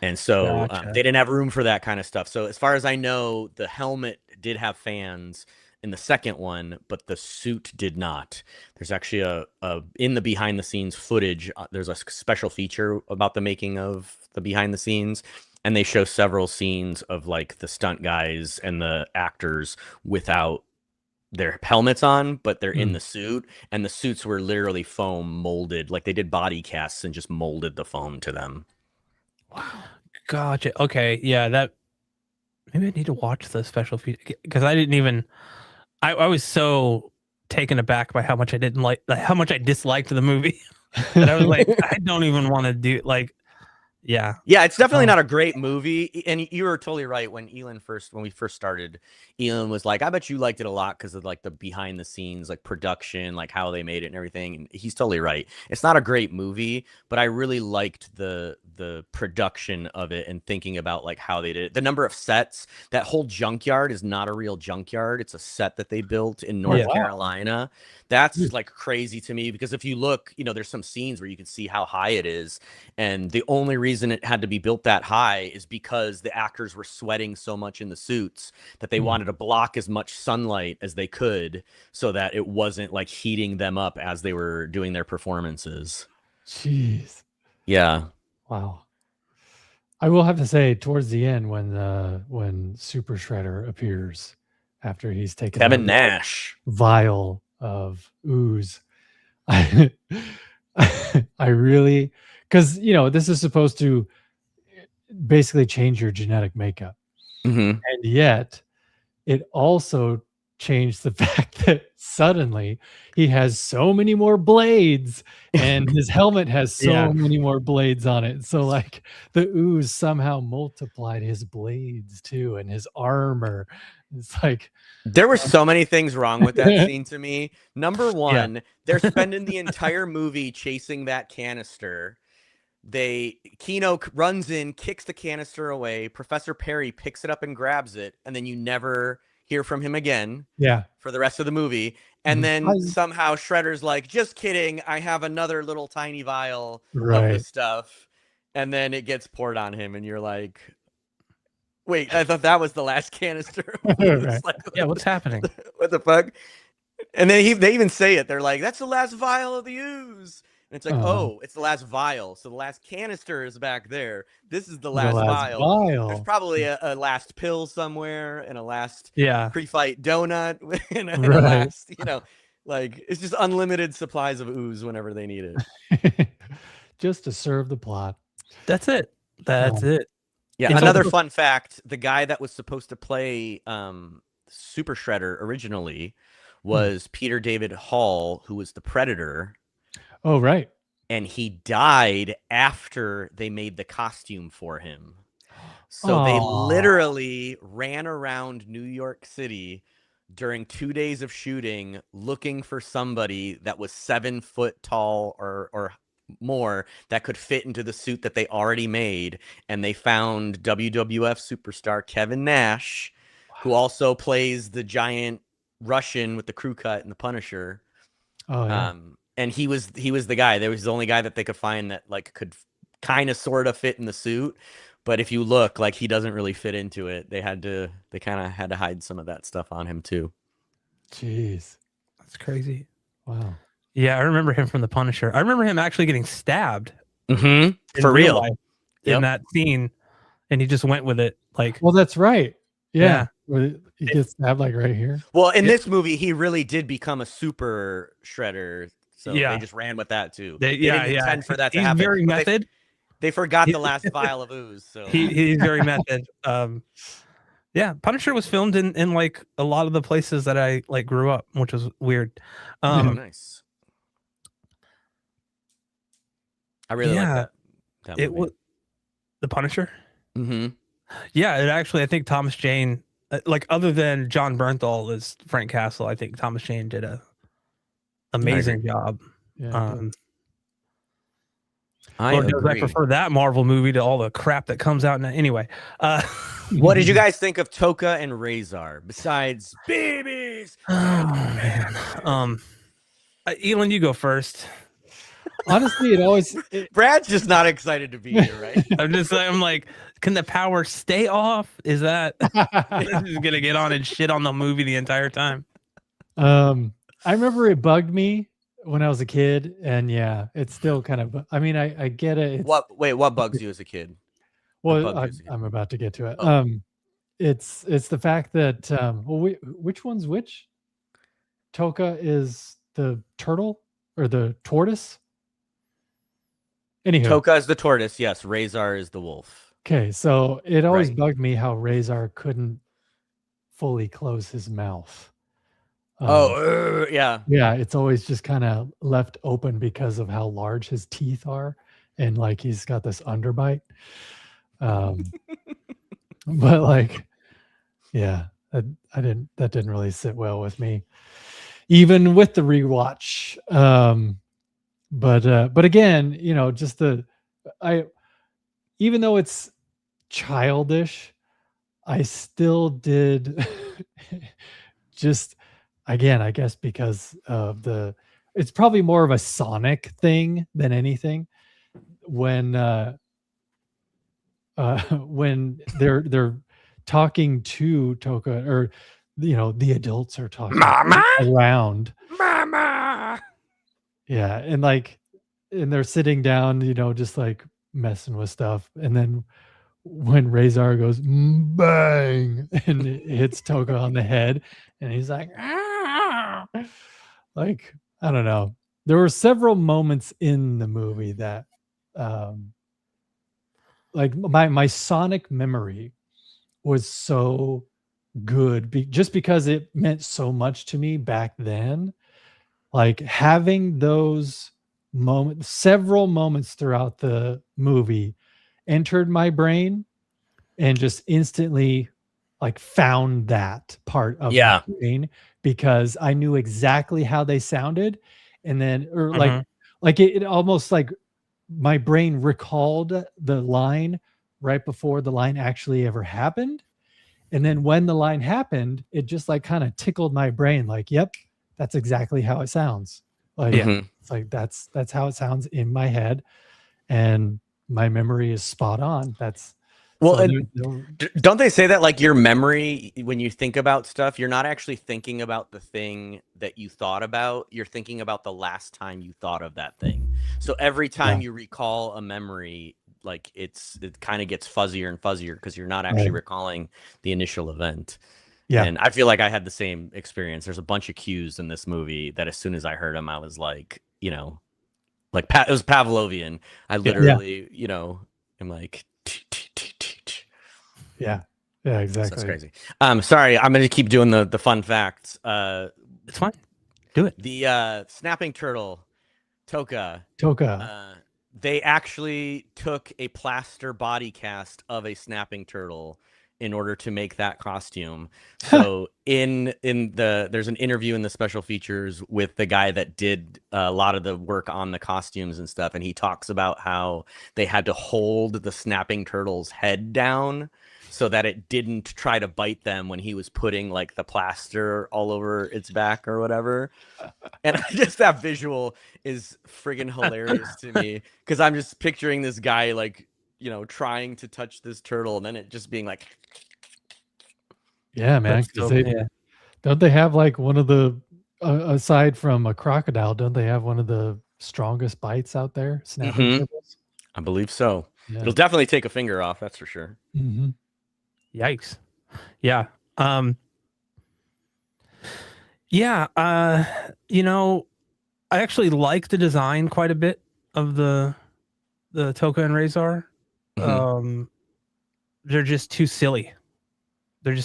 And so Gotcha. they didn't have room for that kind of stuff. So as far as I know, the helmet did have fans in the second one, but the suit did not. There's actually a in the behind the scenes footage, there's a special feature about the making of the behind the scenes. And they show several scenes of like the stunt guys and the actors without their helmets on, but they're in the suit, and the suits were literally foam molded. Like they did body casts and just molded the foam to them. Wow. Gotcha. Okay. Yeah. That maybe I need to watch the special feature because I didn't even. I was so taken aback by how much I didn't like, how much I disliked the movie that I was like, I don't even want to do like. Yeah. Yeah, it's definitely not a great movie. And you were totally right. When we first started, Elon was like, I bet you liked it a lot because of like the behind the scenes, like production, like how they made it and everything. And he's totally right. It's not a great movie, but I really liked the production of it and thinking about like how they did it. The number of sets, that whole junkyard is not a real junkyard. It's a set that they built in North Carolina. That's like crazy to me because if you look, there's some scenes where you can see how high it is. And the only reason it had to be built that high is because the actors were sweating so much in the suits that they wanted to block as much sunlight as they could so that it wasn't like heating them up as they were doing their performances. Jeez. Yeah. Wow. I will have to say, towards the end, when Super Shredder appears after he's taken Kevin Nash vial of ooze, I really, because this is supposed to basically change your genetic makeup, and yet it also changed the fact that suddenly he has so many more blades and his helmet has so many more blades on it. So like the ooze somehow multiplied his blades too and his armor. It's like there were so many things wrong with that scene to me. Number one, they're spending the entire movie chasing that canister. Kino runs in, kicks the canister away. Professor Perry picks it up and grabs it, and then you never hear from him again for the rest of the movie. And then somehow Shredder's like, just kidding, I have another little tiny vial of this stuff. And then it gets poured on him, and you're like, wait, I thought that was the last canister. Like, what's happening? What the fuck? And then they even say it. They're like, that's the last vial of the ooze. And it's like, oh, it's the last vial. So the last canister is back there. This is the last vial. There's probably a last pill somewhere and a last pre-fight donut and a last, like it's just unlimited supplies of ooze whenever they need it. Just to serve the plot. That's it. That's it. Yeah, And another so- fun fact, the guy that was supposed to play Super Shredder originally was Peter David Hall, who was the Predator, Oh, right. and he died after they made the costume for him. So they Aw. literally ran around New York City during 2 days of shooting looking for somebody that was 7 foot tall or more that could fit into the suit that they already made. And they found WWF superstar Kevin Nash, who also plays the giant Russian with the crew cut and the Punisher. Oh, yeah. And he was the guy. There was the only guy that they could find that like could kind of sort of fit in the suit. But if you look, like, he doesn't really fit into it. They kind of had to hide some of that stuff on him too. Jeez. That's crazy. Wow. Yeah, I remember him from The Punisher. I remember him actually getting stabbed Mm-hmm. in For real. life Yep. in that scene, and he just went with it. Like, Well, that's right. Yeah. Yeah. He gets stabbed like right here. Well, in this movie, he really did become a super shredder. So Yeah. they just ran with that too. They didn't intend for that to he's happen. very but method. They forgot the last vial of ooze. So He's very method. Yeah, Punisher was filmed in like a lot of the places that I like grew up, which was weird. oh, nice. I really like yeah, that it movie. was The Punisher. Mm-hmm. Yeah, it actually, I think Thomas Jane, like other than John Bernthal as Frank Castle, I think Thomas Jane did a amazing job. Yeah. I Lord knows I agree. prefer that Marvel movie to all the crap that comes out now. Anyway, What did you guys think of Toka and Razor besides babies? oh man, Elon, you go first. Honestly, it always Brad's just not excited to be here, right? I'm like, can the power stay off? Is that is gonna get on and shit on the movie the entire time? I remember it bugged me when I was a kid, and yeah, it's still kind of. I mean, I get it. It's, What bugs you as a kid? well, I'm about to get to it. Oh. It's the fact that which one's which? Toka is the turtle or the tortoise? Anywho, Toka is the tortoise. Yes, Razor is the wolf. okay, so it always Right. bugged me how Razor couldn't fully close his mouth. Yeah. Yeah, it's always just kind of left open because of how large his teeth are, and like he's got this underbite. But like, yeah, that didn't really sit well with me, even with the rewatch. But again, just even though it's childish, I still did just, again, I guess because of it's probably more of a Sonic thing than anything. When they're talking to Toka, or the adults are talking Mama? around. Mama. Yeah, and they're sitting down, just like messing with stuff, and then when Razor goes bang and it hits Toka on the head, and he's like, ah! Like, I don't know. There were several moments in the movie that, like my Sonic memory was so good, just because it meant so much to me back then. Like having those moments, several moments throughout the movie, entered my brain and just instantly like found that part of my brain, because I knew exactly how they sounded. And then, or like it almost like my brain recalled the line right before the line actually ever happened. And then when the line happened, it just like kind of tickled my brain. Like, yep, that's exactly how it sounds. Like, it's like, that's how it sounds in my head. And my memory is spot on. Well, and don't they say that like your memory, when you think about stuff, you're not actually thinking about the thing that you thought about. You're thinking about the last time you thought of that thing. So every time you recall a memory, like it kind of gets fuzzier and fuzzier because you're not actually recalling the initial event. Yeah. And I feel like I had the same experience. There's a bunch of cues in this movie that as soon as I heard them, I was like, like it was Pavlovian. I literally, I'm like, Yeah, so exactly. that's crazy. Sorry, I'm gonna keep doing the fun facts. It's fine. Do it. The snapping turtle, Toka. Toka. They actually took a plaster body cast of a snapping turtle in order to make that costume. So there's an interview in the special features with the guy that did a lot of the work on the costumes and stuff, and he talks about how they had to hold the snapping turtle's head down so that it didn't try to bite them when he was putting like the plaster all over its back or whatever. And just that visual is friggin' hilarious to me because I'm just picturing this guy like, trying to touch this turtle and then it just being like, Yeah, man. That's 'Cause dope, don't they have like one of the aside from a crocodile? Don't they have one of the strongest bites out there? Snapping turtles. I believe so. Yeah. It'll definitely take a finger off, that's for sure. Mm-hmm. Yikes. Yeah. Yeah. I actually like the design quite a bit of the Toka and Razor. They're just too silly. They're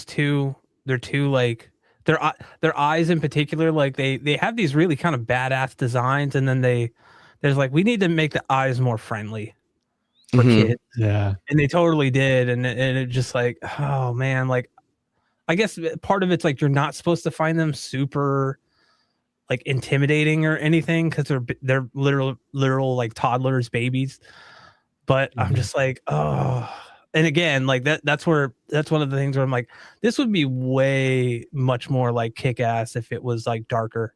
too like their eyes in particular, like they have these really kind of badass designs, and then there's like, we need to make the eyes more friendly for kids. Yeah. And they totally did. And it just like, oh man, like I guess part of it's like you're not supposed to find them super like intimidating or anything because they're literal like toddlers, babies. But I'm just like, oh. And again, like that's one of the things where I'm like, this would be way much more like Kick-Ass if it was like darker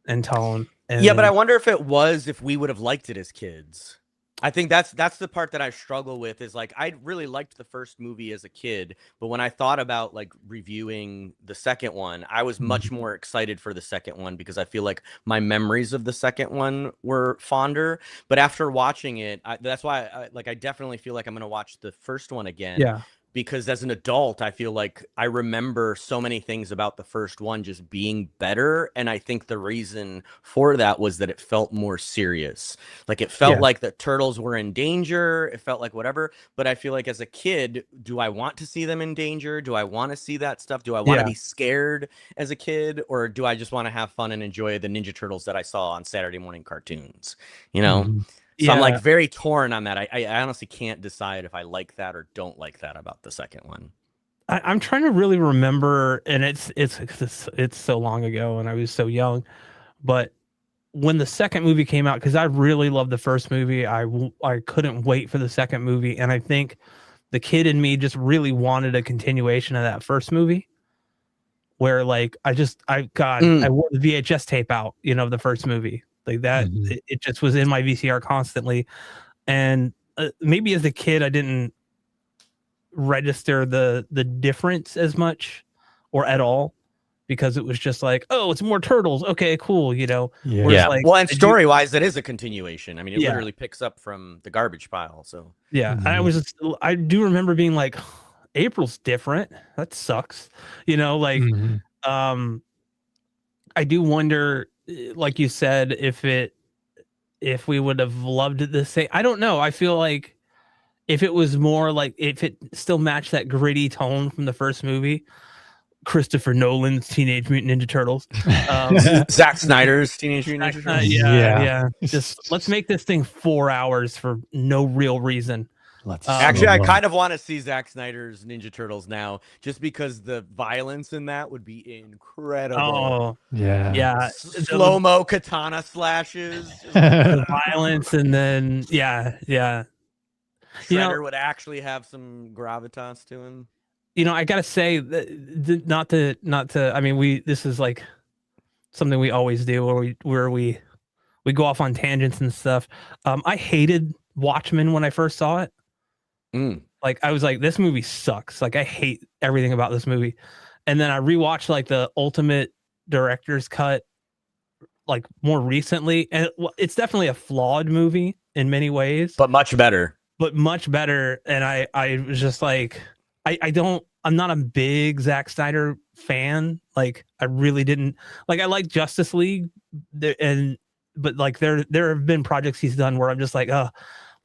in tone. Yeah, but I wonder if we would have liked it as kids. I think that's the part that I struggle with is like, I really liked the first movie as a kid, but when I thought about like reviewing the second one, I was much more excited for the second one because I feel like my memories of the second one were fonder. But after watching it, that's why I definitely feel like I'm going to watch the first one again. Yeah. Because as an adult, I feel like I remember so many things about the first one just being better. And I think the reason for that was that it felt more serious. Like it felt like the turtles were in danger. It felt like whatever. But I feel like as a kid, do I want to see them in danger? Do I want to see that stuff? Do I want to be scared as a kid? Or do I just want to have fun and enjoy the Ninja Turtles that I saw on Saturday morning cartoons? So I'm like very torn on that. I honestly can't decide if I like that or don't like that about the second one. I'm trying to really remember, and it's so long ago and I was so young, but when the second movie came out, because I really loved the first movie, I couldn't wait for the second movie, and I think the kid in me just really wanted a continuation of that first movie, where like I wore the VHS tape out, of the first movie. Like that, it just was in my VCR constantly. And maybe as a kid, I didn't register the difference as much or at all because it was just like, oh, it's more turtles. Okay, cool. Yeah. Like, well, and story wise, it is a continuation. I mean, it literally picks up from the garbage pile. So yeah, I do remember being like, April's different. That sucks. I do wonder, like you said, if we would have loved it the same. I don't know. I feel like if it was more like, if it still matched that gritty tone from the first movie, Christopher Nolan's Teenage Mutant Ninja Turtles, Zack Snyder's Teenage Mutant Ninja Turtles. Yeah. Just let's make this thing 4 hours for no real reason. Actually, I kind of want to see Zack Snyder's Ninja Turtles now, just because the violence in that would be incredible. Oh, yeah. Slow-mo katana slashes. The violence, and then Shredder would actually have some gravitas to him. I gotta say that not to. I mean, this is like something we always do, where we go off on tangents and stuff. I hated Watchmen when I first saw it. Like I was like, this movie sucks. Like I hate everything about this movie. And then I rewatched like the Ultimate Director's Cut, like more recently, and it's definitely a flawed movie in many ways, but much better. And I was just like, I'm not a big Zack Snyder fan. Like I really didn't like. I like Justice League, but like there have been projects he's done where I'm just like, oh.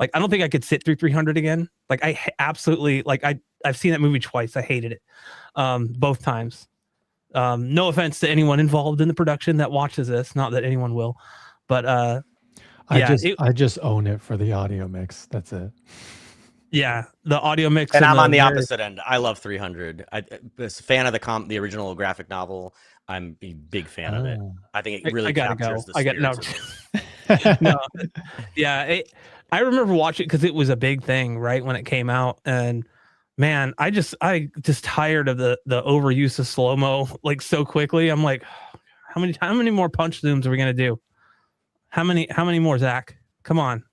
Like, I don't think I could sit through 300 again. Like, I absolutely, like, I've seen that movie twice. I hated it, both times. No offense to anyone involved in the production that watches this, not that anyone will, but I just own it for the audio mix. That's it. Yeah, the audio mix, and I'm on the opposite end. I love 300. I was a fan of the original graphic novel. I'm a big fan of it. I think it really captures the spirits of it. No, yeah, I remember watching it because it was a big thing right when it came out, and man, I just tired of the overuse of slow-mo like so quickly. I'm like, how many more punch zooms are we gonna do? How many more, Zach? Come on.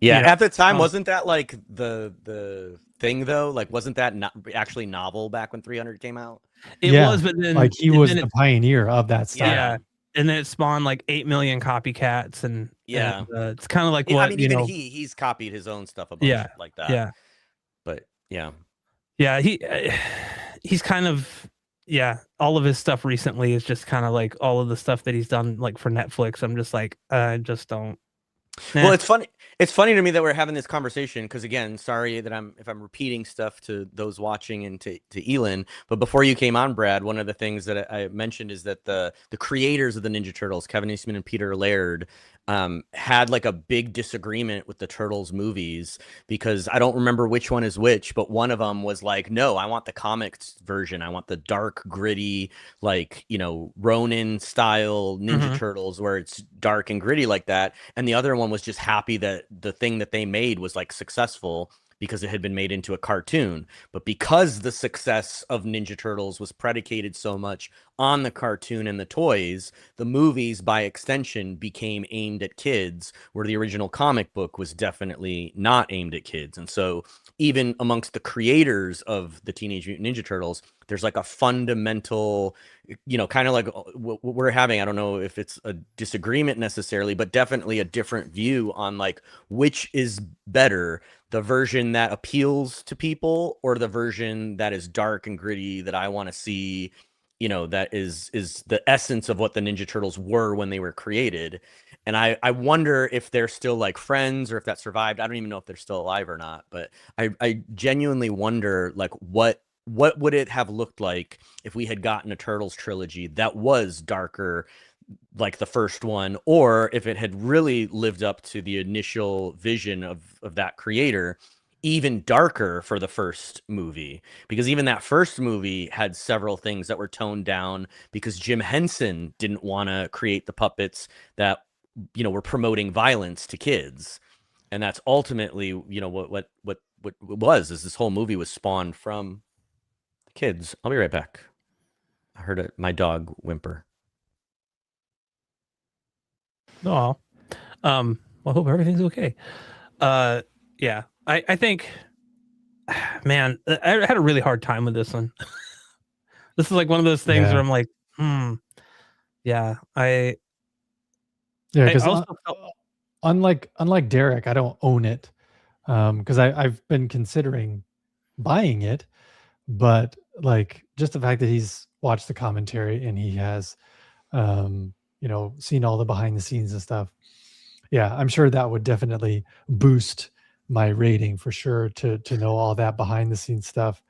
Yeah, at the time, wasn't that like the thing though? Like, wasn't that not actually novel back when 300 came out? It was, but then like he was the pioneer of that style. Yeah, and then it spawned like 8 million copycats, and it's kind of like what, I mean, even he's copied his own stuff a bunch like that. Yeah, but yeah, he's kind of all of his stuff recently is just kind of like all of the stuff that he's done like for Netflix. I'm just like, I just don't. Nah. Well, it's funny. It's funny to me that we're having this conversation because, again, sorry that if I'm repeating stuff to those watching and to Elin. But before you came on, Brad, one of the things that I mentioned is that the creators of the Ninja Turtles, Kevin Eastman and Peter Laird, had like a big disagreement with the Turtles movies because I don't remember which one is which, but one of them was like, no, I want the comics version. I want the dark, gritty, like, Ronin style Ninja Turtles where it's dark and gritty like that. And the other one was just happy that the thing that they made was like successful because it had been made into a cartoon. But because the success of Ninja Turtles was predicated so much on the cartoon and the toys, the movies by extension became aimed at kids, where the original comic book was definitely not aimed at kids. And so even amongst the creators of the Teenage Mutant Ninja Turtles, there's like a fundamental, kind of like what we're having. I don't know if it's a disagreement necessarily, but definitely a different view on like which is better, the version that appeals to people or the version that is dark and gritty that I want to see, that is the essence of what the Ninja Turtles were when they were created. And I wonder if they're still like friends or if that survived. I don't even know if they're still alive or not, but I genuinely wonder like what would it have looked like if we had gotten a Turtles trilogy that was darker like the first one, or if it had really lived up to the initial vision of that creator, even darker for the first movie, because even that first movie had several things that were toned down because Jim Henson didn't want to create the puppets that were promoting violence to kids. And that's ultimately what was this whole movie was spawned from the kids. I'll be right back. I heard my dog whimper. Oh, I hope everything's okay. Yeah, I think, man, I had a really hard time with this one. This is like one of those things where I'm like, because unlike Derek, I don't own it because I've been considering buying it, but like just the fact that he's watched the commentary and he has seen all the behind the scenes and stuff. Yeah, I'm sure that would definitely boost my rating for sure to know all that behind the scenes stuff.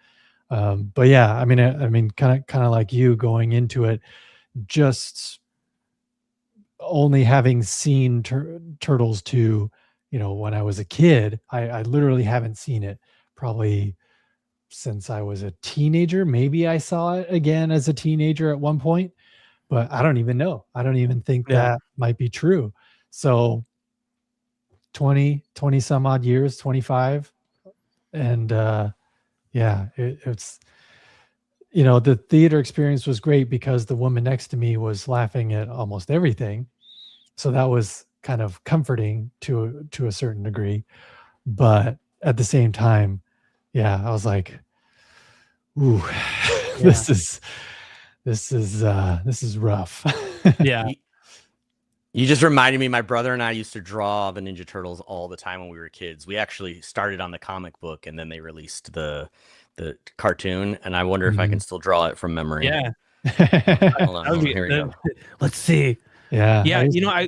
But yeah, I mean, kind of like you going into it, just only having seen Turtles 2, when I was a kid. I literally haven't seen it probably since I was a teenager. Maybe I saw it again as a teenager at one point, but I don't even know. I don't even think that might be true. So 20 some odd years, 25. And it's, the theater experience was great because the woman next to me was laughing at almost everything. So that was kind of comforting to a certain degree. But at the same time, I was like, ooh, this is rough. Yeah. You just reminded me, my brother and I used to draw the Ninja Turtles all the time when we were kids. We actually started on the comic book and then they released the cartoon, and I wonder if I can still draw it from memory. Yeah. Hold on, here we go. Let's see. Yeah. Yeah,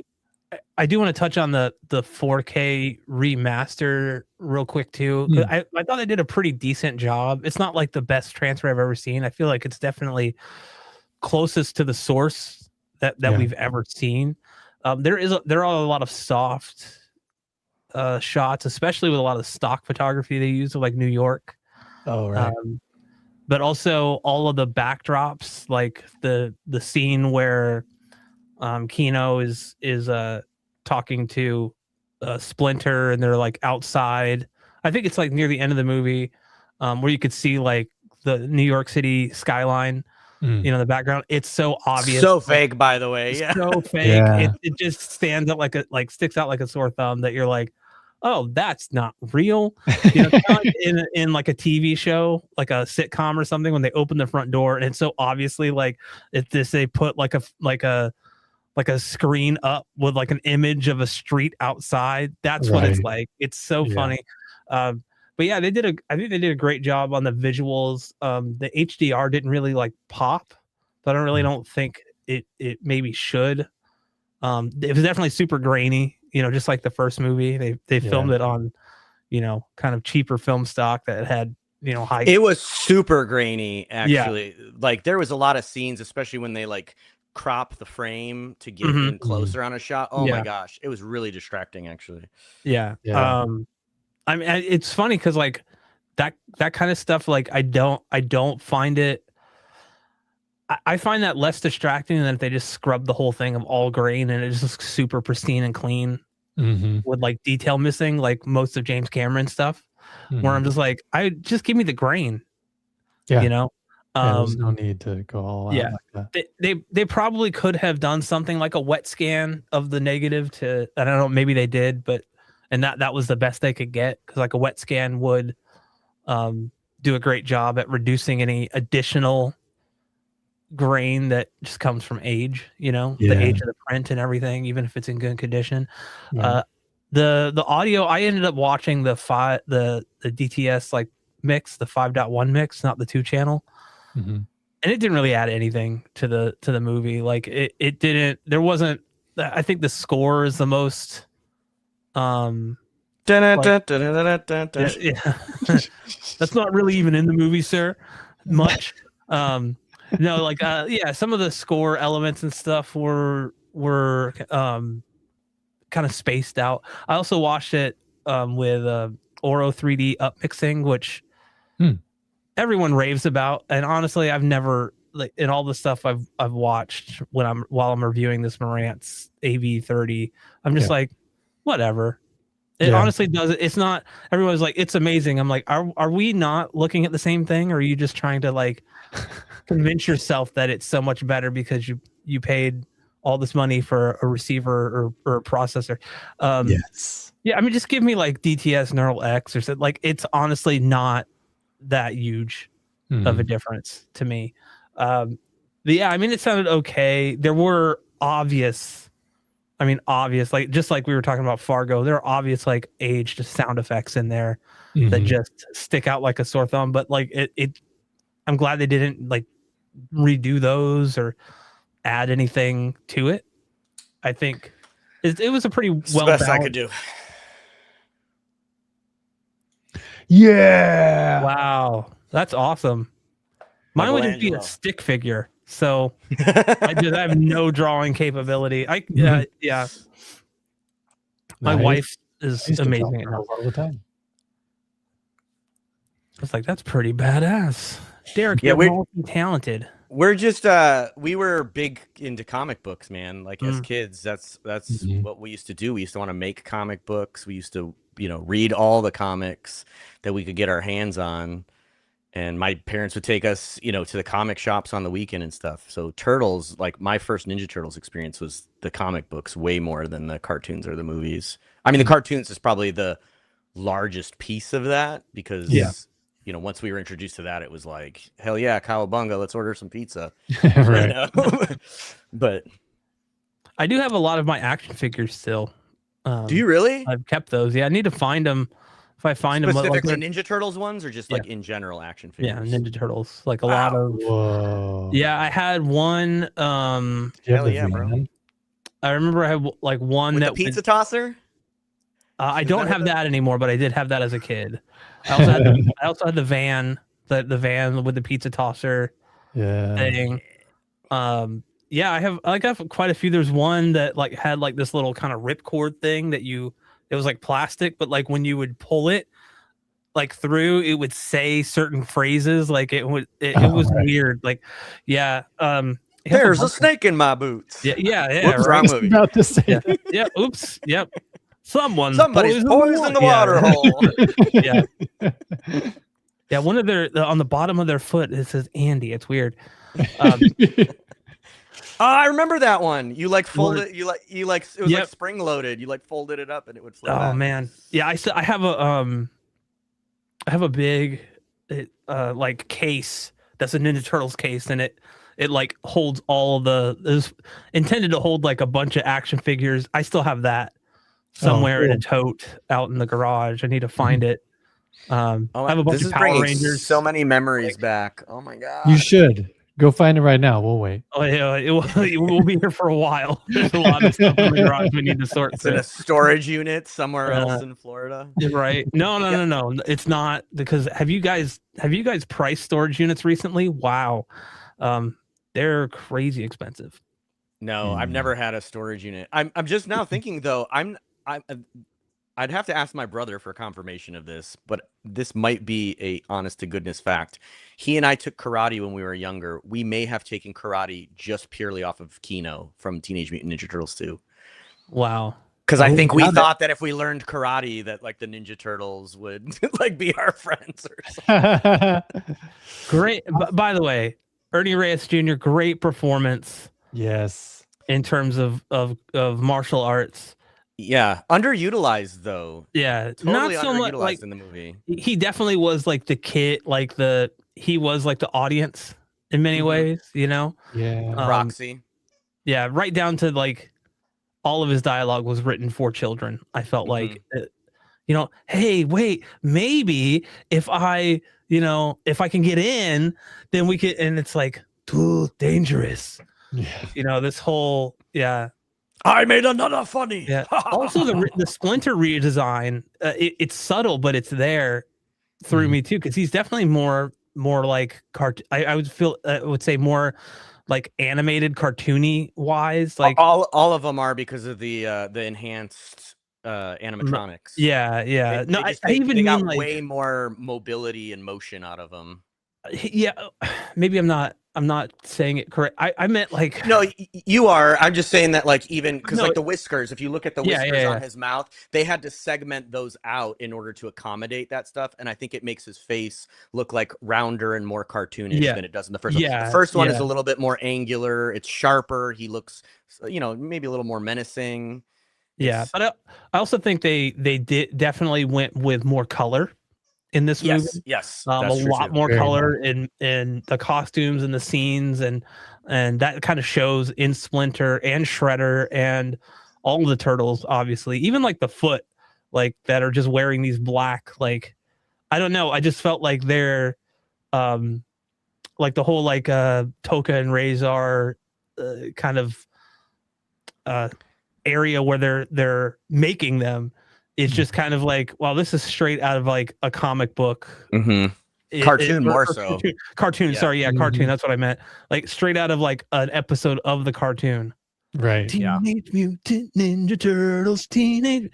I do want to touch on the 4K remaster real quick too. I thought they did a pretty decent job. It's not like the best transfer I've ever seen. I feel like it's definitely closest to the source that we've ever seen. There are a lot of soft shots, especially with a lot of stock photography they use of like New York. Oh, right. But also all of the backdrops, like the scene where Kino is talking to Splinter, and they're like outside. I think it's like near the end of the movie, where you could see like the New York City skyline, in the background. It's so obvious, so fake, by the way. Yeah, so fake. It just stands up sticks out like a sore thumb. That you're like, oh, that's not real. Kind of like in like a TV show, like a sitcom or something, when they open the front door and it's so obviously like they put like a screen up with like an image of a street outside. That's what it's like. It's so funny. But yeah, I think they did a great job on the visuals. The HDR didn't really like pop, but I don't think it maybe should. It was definitely super grainy, just like the first movie. They filmed it on, kind of cheaper film stock that had, high. It was super grainy, actually. Like there was a lot of scenes, especially when they like crop the frame to get in closer on a shot. Oh my gosh, it was really distracting, actually. I mean, it's funny because like that kind of stuff, like I don't find it. I find that less distracting than if they just scrub the whole thing of all grain and it just looks super pristine and clean with like detail missing, like most of James Cameron stuff, where I'm just like, just give me the grain. There's no need to go all out like that. They probably could have done something like a wet scan of the negative to, I don't know, maybe they did, and that was the best they could get, because like a wet scan would do a great job at reducing any additional grain that just comes from age, the age of the print and everything, even if it's in good condition. The audio, I ended up watching the DTS like mix, the 5.1 mix, not the 2 channel. And it didn't really add anything to the movie. Like it didn't, there wasn't, I think the score is the most that's not really even in the movie, sir, much. No, like some of the score elements and stuff were kind of spaced out. I also watched it with Oro 3D upmixing, which everyone raves about, and honestly I've never, like, in all the stuff I've watched while I'm reviewing this Marantz AV30, I'm just like, whatever. It honestly does. It's not, everyone's like, it's amazing. I'm like, are we not looking at the same thing, or are you just trying to like convince yourself that it's so much better because you paid all this money for a receiver or a processor? I mean, just give me like DTS Neural X or something. Like, it's honestly not that huge of a difference to me. But yeah, I mean, it sounded okay. There were obvious, like, just like we were talking about Fargo, there are obvious like aged sound effects in there that just stick out like a sore thumb. But like it I'm glad they didn't like redo those or add anything to it. I think it was a pretty well best I could do. Yeah. Wow, that's awesome. Mine would just be a stick figure. So I have no drawing capability. My wife is amazing at all the time. I was like, that's pretty badass. Derek, you're multi-talented. We're just we were big into comic books, man. Like as kids, that's what we used to do. We used to want to make comic books. We used to, read all the comics that we could get our hands on. And my parents would take us, to the comic shops on the weekend and stuff. So Turtles, like my first Ninja Turtles experience was the comic books way more than the cartoons or the movies. I mean, the cartoons is probably the largest piece of that because, once we were introduced to that, it was like, hell yeah, Cowabunga, let's order some pizza. Right. But I do have a lot of my action figures still. Do you really? I've kept those. Yeah, I need to find them. If I find them, specifically Ninja Turtles ones, or just like in general action figures? Yeah, Ninja Turtles, like a lot of. Whoa. Yeah, I had one. Hell yeah, bro. I remember I had like one With that the pizza tosser? I Is don't that have what that anymore, but I did have that as a kid. I also had the van, the van with the pizza tosser Yeah. thing. Yeah, I got quite a few. There's one that like had like this little kind of ripcord thing that it was like plastic, but like when you would pull it like through, it would say certain phrases. Like it was right. weird. Like, yeah. There's a snake in my boots. Yeah. Whoops, Right. wrong movie. About to say Yeah. that. Yeah. Oops. Yep. Somebody's poisoned the yeah. water hole. Yeah. Yeah. One of on the bottom of their foot, it says Andy. It's weird. I remember that one. You like fold it. You like it was like spring loaded. You like folded it up and it would flip. Oh man, yeah. I have a big like case that's a Ninja Turtles case, and it like holds all is intended to hold like a bunch of action figures. I still have that somewhere in a tote out in the garage. I need to find it. I have a bunch of Power Rangers. So many memories back. Oh my god. You should go find it right now. We'll wait. Oh yeah, we'll be here for a while. There's a lot of stuff in the garage we need to sort It's through. in a storage unit somewhere else in Florida. Right? No. It's not, because have you guys priced storage units recently? Wow, they're crazy expensive. No, I've never had a storage unit. I'm just now thinking though. I'd have to ask my brother for confirmation of this, but this might be a honest to goodness fact. He and I took karate when we were younger. We may have taken karate just purely off of Kino from Teenage Mutant Ninja Turtles 2. Wow. Because I think we thought that if we learned karate, that like the Ninja Turtles would like be our friends or something. Great. By the way, Ernie Reyes Jr., great performance. Yes. In terms of martial arts. Yeah, underutilized though. Yeah, totally not so much like in the movie. He definitely was like the kid, like he was like the audience in many ways, you know. Yeah, proxy. Yeah, right down to like all of his dialogue was written for children. I felt like, hey, wait, maybe if I can get in, then we could, and it's like too dangerous. Yeah, this whole I made another funny. Yeah. Also, the Splinter redesign, it's subtle, but it's there through me too, because he's definitely more like I would say more like animated, cartoony wise. Like all of them are because of the enhanced animatronics. Yeah. They got like way more mobility and motion out of them. Yeah, maybe I'm not saying it correct. I meant like, no, you are. I'm just saying that like, even because like the whiskers, if you look at the whiskers on his mouth, they had to segment those out in order to accommodate that stuff, and I think it makes his face look like rounder and more cartoonish than it does in the first one. The first one is a little bit more angular, it's sharper, he looks maybe a little more menacing. But I also think they definitely went with more color in this movie. Yes, a lot more color in the costumes and the scenes, and that kind of shows in Splinter and Shredder and all the turtles, obviously, even like the Foot, like that are just wearing these black, like, I don't know, I just felt like they're like the whole like Toka and Razor kind of area where they're making them. It's just kind of like, well, this is straight out of like a comic book. Cartoon more so. Cartoon, sorry, cartoon. That's what I meant. Like straight out of like an episode of the cartoon. Right. Teenage Mutant Ninja Turtles, Teenage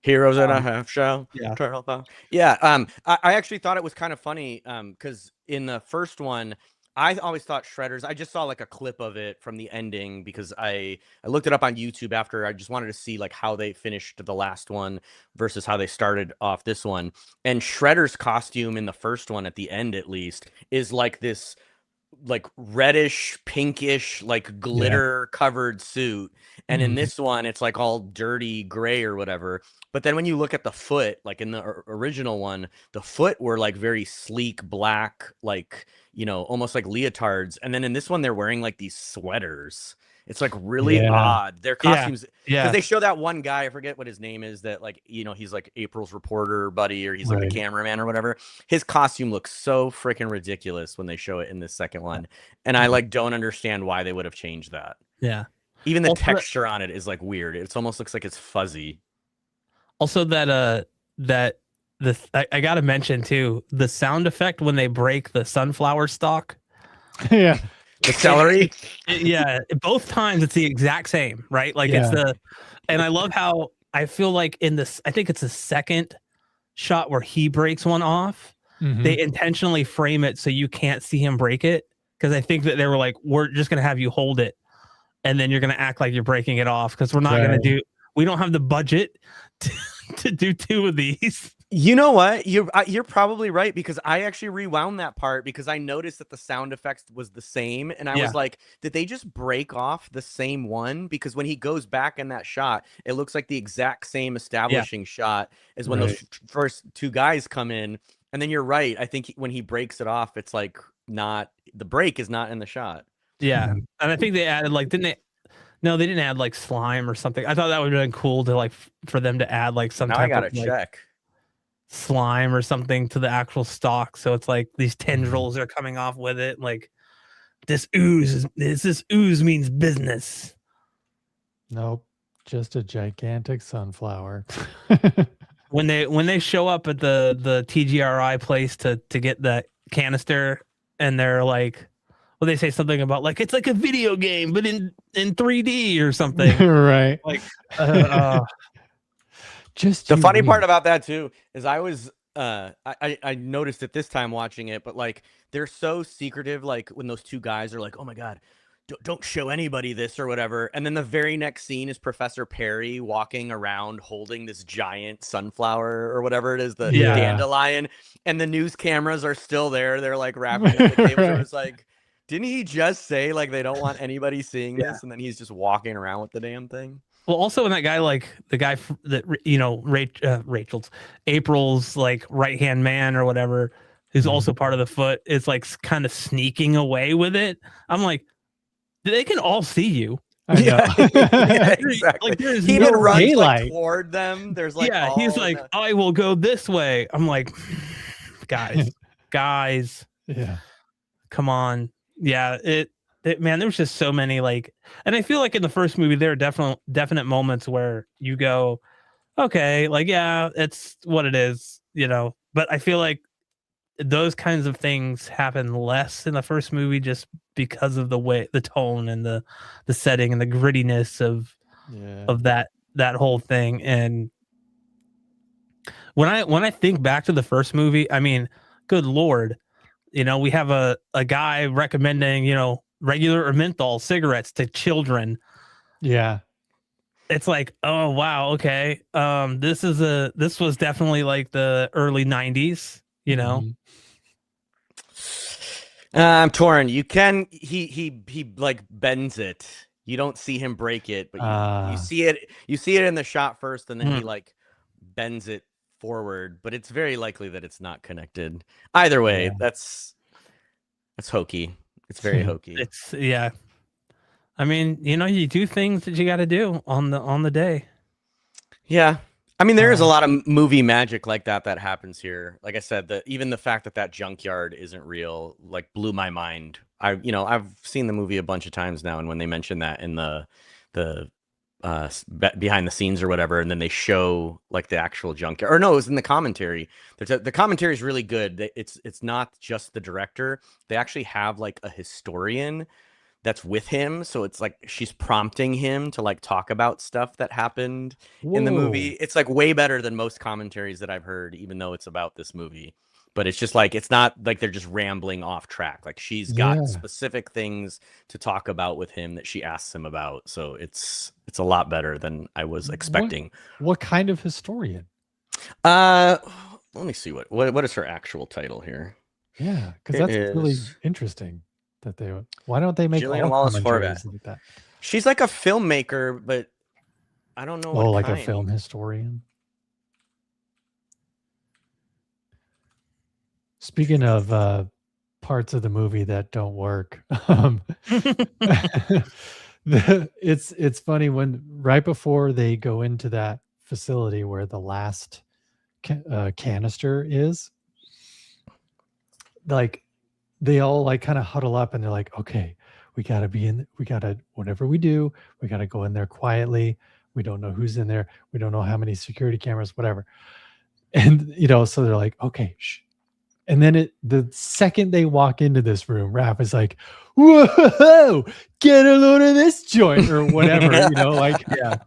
Heroes and a Half Shell. Turtle Power. I actually thought it was kind of funny because in the first one, I always thought Shredder's. I just saw like a clip of it from the ending because I looked it up on YouTube after. I just wanted to see like how they finished the last one versus how they started off this one. And Shredder's costume in the first one, at the end at least, is like this like reddish, pinkish, like glitter covered suit. And in this one, it's like all dirty gray or whatever. But then when you look at the Foot, like in the original one, the Foot were like very sleek black, like, almost like leotards. And then in this one, they're wearing like these sweaters. It's like really odd. Their costumes, because they show that one guy, I forget what his name is, that like, he's like April's reporter buddy, or he's like the cameraman or whatever. His costume looks so freaking ridiculous when they show it in this second one. And I like don't understand why they would have changed that. Yeah. Even the Also, texture on it is like weird. It almost looks like it's fuzzy. also that I gotta mention too the sound effect when they break the sunflower stalk. Yeah. The celery. Yeah, both times it's the exact same, right? Like Yeah. it's the, and I love how I feel like in this, I think it's the second shot where he breaks one off. Mhm. They intentionally frame it so you can't see him break it because I think that they were like, we're just gonna have you hold it, and then you're gonna act like you're breaking it off because we're not gonna Right. do. We don't have the budget to do two of these. You know what? You're probably right because I actually rewound that part because I noticed that the sound effects was the same, and I Yeah. was like, did they just break off the same one? Because when he goes back in that shot, it looks like the exact same establishing shot as when those Right. first two guys come in. And then you're right. I think when he breaks it off, it's like not the break is not in the shot. Yeah, Mhm. and I think they added like, didn't they? No, they didn't add like slime or something. I thought that would have been cool to like for them to add like some Now I type gotta of like check. slime or something to the actual stock. So it's like these tendrils are coming off with it. Like this ooze means business. Nope. Just a gigantic sunflower. When they show up at the TGRI place to get the canister, and they're like, well, they say something about like it's like a video game but in 3D or something. Right. Like Just The you funny wait. part about that too is I was I noticed it this time watching it, but like they're so secretive. Like when those two guys are like, "Oh my god, don't show anybody this or whatever," and then the very next scene is Professor Perry walking around holding this giant sunflower or whatever it is, the Yeah. dandelion, and the news cameras are still there. They're like wrapping up the cables. Right. It was like, didn't he just say like they don't want anybody seeing Yeah. this, and then he's just walking around with the damn thing? well, also when that guy like the guy that you know Rachel's April's like right hand man or whatever, who's Mhm. also part of the foot, is like kind of sneaking away with it. I'm like, they can all see you. I know. Yeah, exactly. Like there's He no even runs like daylight. toward them. There's like yeah, he's all like, the- I will go this way. I'm like, guys, Yeah. come on. Yeah, it man, there was just so many like, and I feel like in the first movie there are definite moments where you go, okay, like yeah, it's what it is, you know. But I feel like those kinds of things happen less in the first movie just because of the way, the tone, and the setting and the grittiness Yeah. of that whole thing. And when I think back to the first movie, I mean, good lord, you know, we have a guy recommending, you know, regular or menthol cigarettes to children. Yeah. It's like, oh wow, okay. This was definitely like the early 90s, you know. Mhm. I'm torn. You can he like bends it. You don't see him break it, but you see it. You see it in the shot first, and then he like bends it forward. But it's very likely that it's not connected. Either way, Yeah. that's hokey. It's very hokey. It's yeah. I mean, you know, you do things that you got to do on the day. Yeah. I mean, there is a lot of movie magic like that happens here. Like I said, even the fact that junkyard isn't real, like blew my mind. I've seen the movie a bunch of times now, and when they mention that in the behind the scenes or whatever, and then they show like the actual junkyard, or no, it was in the commentary. The commentary is really good. It's not just the director. They actually have like a historian that's with him, so it's like she's prompting him to like talk about stuff that happened in the movie. It's like way better than most commentaries that I've heard, even though it's about this movie. But it's just like, it's not like they're just rambling off track. Like she's got specific things to talk about with him that she asks him about. So it's a lot better than I was expecting. What kind of historian? Let me see what is her actual title here. Yeah, because that's really interesting. That they why don't they make Gillian all Wallace commentaries Horvath like that? She's like a filmmaker, but I don't know. Oh, like a film historian. Speaking of parts of the movie that don't work, it's funny when right before they go into that facility where the last canister is, like they all like kind of huddle up and they're like, okay, we gotta whatever we do, we gotta go in there quietly. We don't know who's in there. We don't know how many security cameras, whatever. And so they're like, okay, shh. And then the second they walk into this room, Raph is like, whoa, get a load of this joint or whatever,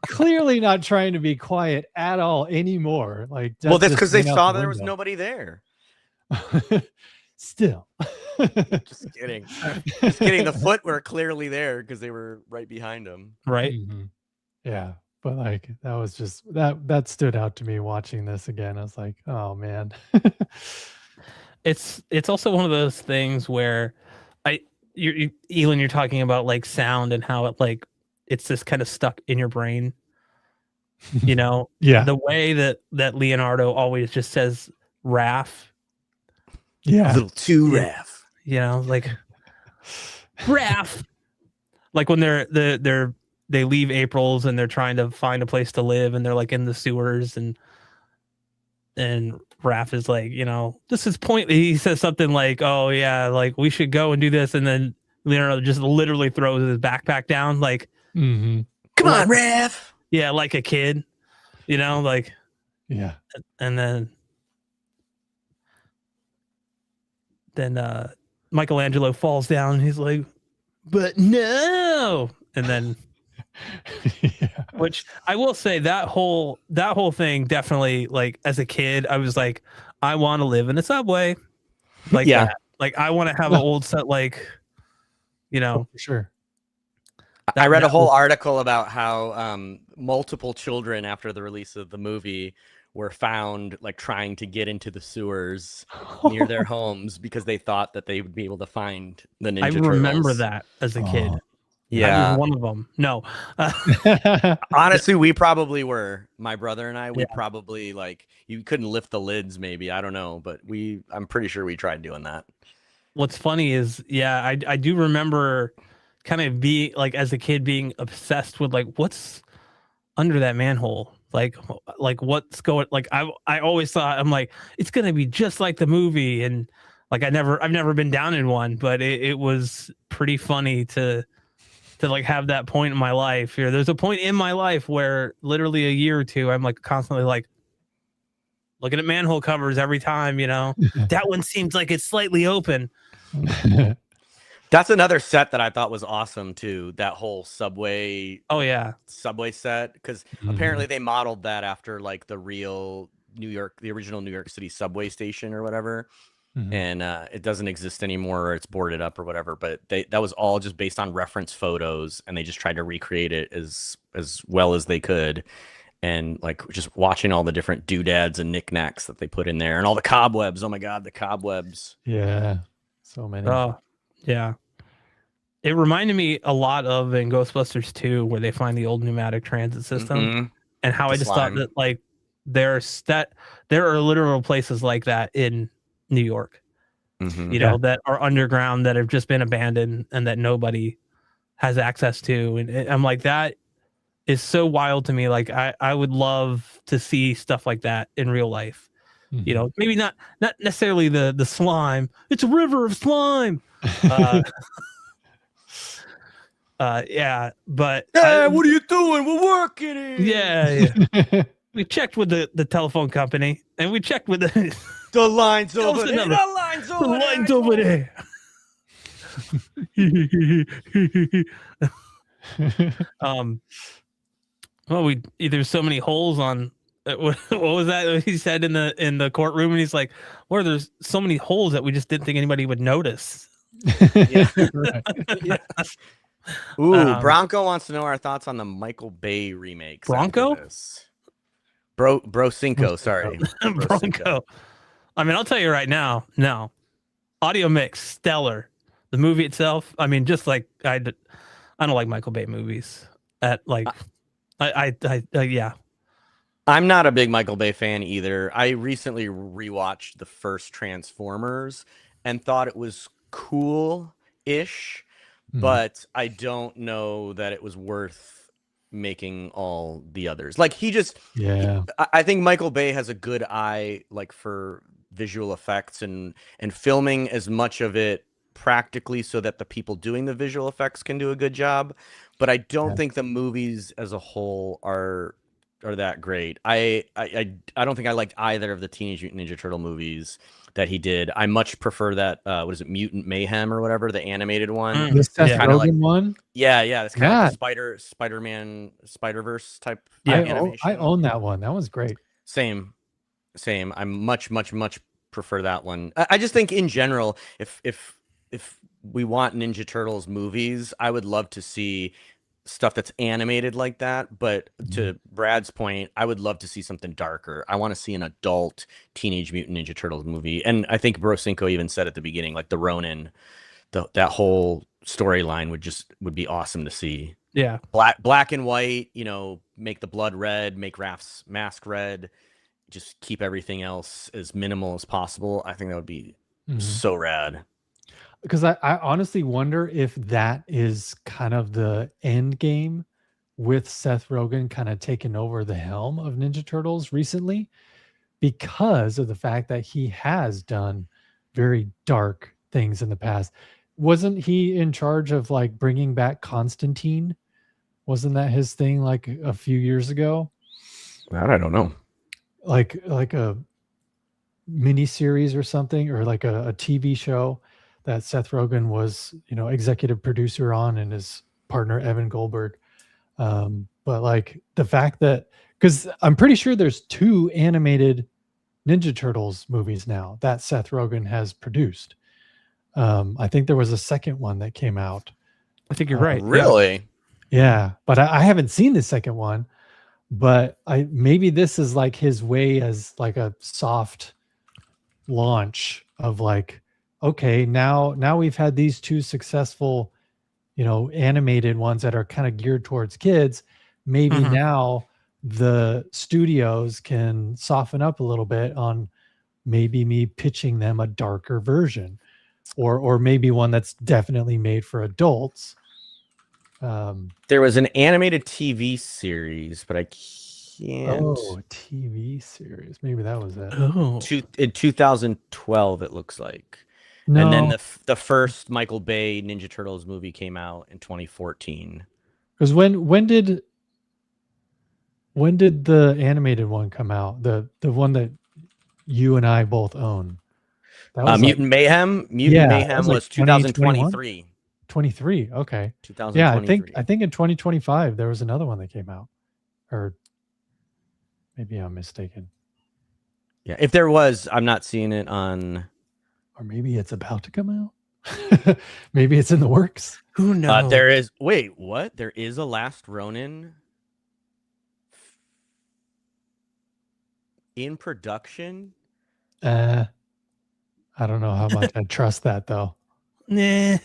clearly not trying to be quiet at all anymore. Like, well, that's just because they went out saw the there was window. nobody there. Still. Just kidding. Just kidding. The foot were clearly there because they were right behind him. Right. Mm-hmm. Yeah. But like, that was just, that stood out to me watching this again. I was like, oh man. It's also one of those things where Elon, you're talking about like sound and how it's just kind of stuck in your brain. Yeah. The way that Leonardo always just says Raph. Yeah. A little too Raph. Like Raph. Like when they leave April's and they're trying to find a place to live and they're like in the sewers and Raph is like, this is point. He says something like, oh yeah, like we should go and do this. And then Leonardo just literally throws his backpack down. Like, come on, Raph. Yeah. Like a kid, like, yeah. And then Michelangelo falls down and he's like, but no. And then, which I will say that whole thing definitely, like as a kid, I was like, I want to live in a subway. Like, that. Like I want to have an old set, like, for sure. I read a whole article about how multiple children after the release of the movie were found like trying to get into the sewers near their homes because they thought that they would be able to find the Ninja Turtles. I remember that as a kid. Yeah, I was one of them. No, honestly, we probably were. My brother and I, we probably like you couldn't lift the lids, maybe, I don't know, but I'm pretty sure we tried doing that. What's funny is, I do remember kind of being like as a kid being obsessed with like what's under that manhole, like what's going. Like I always thought I'm like it's gonna be just like the movie, and like I've never been down in one, but it was pretty funny to like have that point in my life here. There's a point in my life where literally a year or two, I'm like constantly like looking at manhole covers every time, that one seems like it's slightly open. That's another set that I thought was awesome too. That whole subway. Oh yeah. Subway set. Because apparently they modeled that after like the real the original New York City subway station or whatever. And it doesn't exist anymore, or it's boarded up or whatever, but that was all just based on reference photos, and they just tried to recreate it as well as they could, and like just watching all the different doodads and knickknacks that they put in there, and all the cobwebs. Oh my god, the cobwebs. Yeah, so many. Oh yeah, it reminded me a lot of in Ghostbusters 2 where they find the old pneumatic transit system, and how I just thought that like there are literal places like that in New York, that are underground, that have just been abandoned and that nobody has access to. And I'm like, that is so wild to me. Like I would love to see stuff like that in real life. Maybe not necessarily the slime. It's a river of slime. Yeah, but what are you doing? We're working here. Yeah. We checked with the telephone company, and we checked with the lines over there. The lines over there. Well, there's so many holes on. What was that he said in the courtroom? And he's like, "Well, there's so many holes that we just didn't think anybody would notice." Yeah. Ooh, Bronco wants to know our thoughts on the Michael Bay remake. Bronco? Bro Cinco, sorry. Bronco. I mean, I'll tell you right now, no. Audio mix, stellar. The movie itself, I mean, just like I don't like Michael Bay movies. Yeah. I'm not a big Michael Bay fan either. I recently rewatched the first Transformers and thought it was cool-ish, but I don't know that it was worth making all the others. Like I think Michael Bay has a good eye like for visual effects and filming as much of it practically so that the people doing the visual effects can do a good job, but I don't Yeah. think the movies as a whole are that great. I don't think I liked either of the Teenage Mutant Ninja Turtle movies that he did. I much prefer that what is it, Mutant Mayhem or whatever, the animated one. The Seth Yeah. Kinda like- Rogen one. Yeah, it's kind of Yeah. like the Spider-Man Spider-Verse type Yeah. animation. I own that one. That was great. Same. I much prefer that one. I just think in general, if we want Ninja Turtles movies, I would love to see stuff that's animated like that. But to Brad's point, I would love to see something darker. I want to see an adult Teenage Mutant Ninja Turtles movie. And I think Brosinko even said at the beginning, like the Ronin, that whole storyline would be awesome to see. Yeah. Black and white, make the blood red, make Raph's mask red, just keep everything else as minimal as possible. I think that would be so rad. Because I honestly wonder if that is kind of the end game with Seth Rogen kind of taking over the helm of Ninja Turtles recently, because of the fact that he has done very dark things in the past. Wasn't he in charge of like bringing back Constantine? Wasn't that his thing like a few years ago? That I don't know. Like a mini series or something, or like a TV show that Seth Rogen was, executive producer on, and his partner Evan Goldberg. But like the fact that, because I'm pretty sure there's 2 animated Ninja Turtles movies now that Seth Rogen has produced. I think there was a second one that came out. I think you're right. Really? Yeah, but I haven't seen the second one. But maybe this is like his way as like a soft launch of like, okay, now we've had these 2 successful, animated ones that are kind of geared towards kids. Maybe now the studios can soften up a little bit on maybe me pitching them a darker version, or maybe one that's definitely made for adults. There was an animated TV series, but I can't. Oh, TV series. Maybe that was it. Oh. In 2012, it looks like. No. And then the first Michael Bay Ninja Turtles movie came out in 2014. Because when did the animated one come out? The one that you and I both own. That was Mutant Mayhem. Mayhem was 2023. 23. Okay. 2023. Yeah, I think in 2025 there was another one that came out. Or maybe I'm mistaken. Yeah, if there was, I'm not seeing it on. Or maybe it's about to come out. Maybe it's in the works. Who knows? There is. Wait, what? There is a Last Ronin in production. I don't know how much I trust that though. Nah.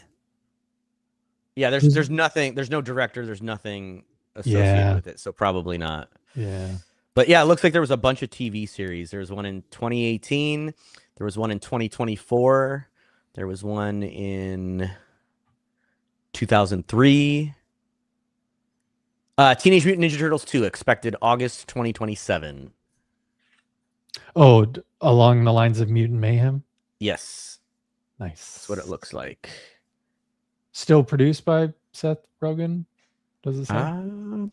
Yeah, there's nothing. There's no director. There's nothing associated with it, so probably not. Yeah. But yeah, it looks like there was a bunch of TV series. There was one in 2018. There was one in 2024. There was one in 2003. Teenage Mutant Ninja Turtles 2, expected August 2027. Oh, along the lines of Mutant Mayhem? Yes. Nice. That's what it looks like. Still produced by Seth Rogen? Does it say?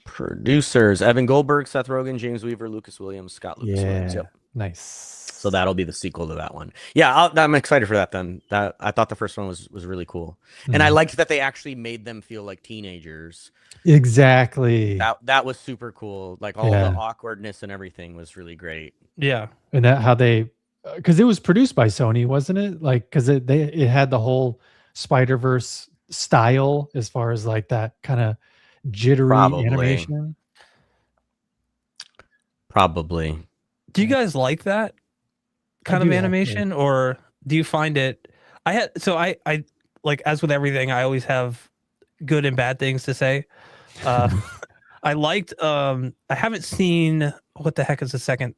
Producers: Evan Goldberg, Seth Rogen, James Weaver, Lucas Williams, Scott Lucas Williams. Yep. Nice. So that'll be the sequel to that one. Yeah, I'm excited for that then. I thought the first one was really cool. And I liked that they actually made them feel like teenagers. Exactly. That was super cool. Like all the awkwardness and everything was really great. Yeah. And that how they, because it was produced by Sony, wasn't it? Like, because it had the whole Spider-Verse style as far as like that kind of jittery animation. Probably. Do you guys like that kind of animation, or do you find it? I like, as with everything, I always have good and bad things to say. I liked. I haven't seen, what the heck is the second?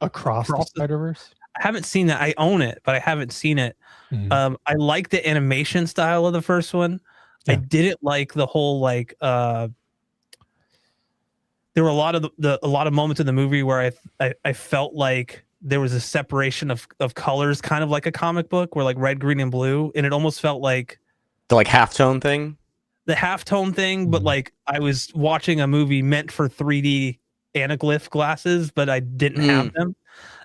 Across the Spider-Verse. I haven't seen that. I own it, but I haven't seen it. I like the animation style of the first one. Yeah. I didn't like the whole like. There were a lot of moments in the movie where I felt like there was a separation of colors, kind of like a comic book, where like red, green, and blue, and it almost felt like The like halftone thing. the halftone thing, but like I was watching a movie meant for 3D anaglyph glasses, but I didn't have them,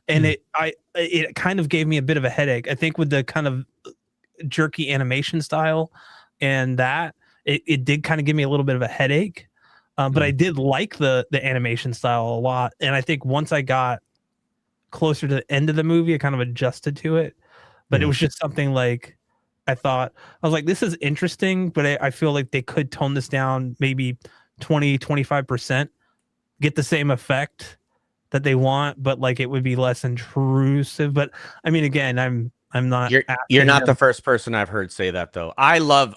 and it kind of gave me a bit of a headache. I think with the kind of jerky animation style, and that it did kind of give me a little bit of a headache, but I did like the animation style a lot, and I think once I got closer to the end of the movie, I kind of adjusted to it, but it was just something like. I was like, this is interesting, but I feel like they could tone this down maybe 20-25%, get the same effect that they want, but like it would be less intrusive. But I mean, again, I'm not. You're not the first person I've heard say that though. I love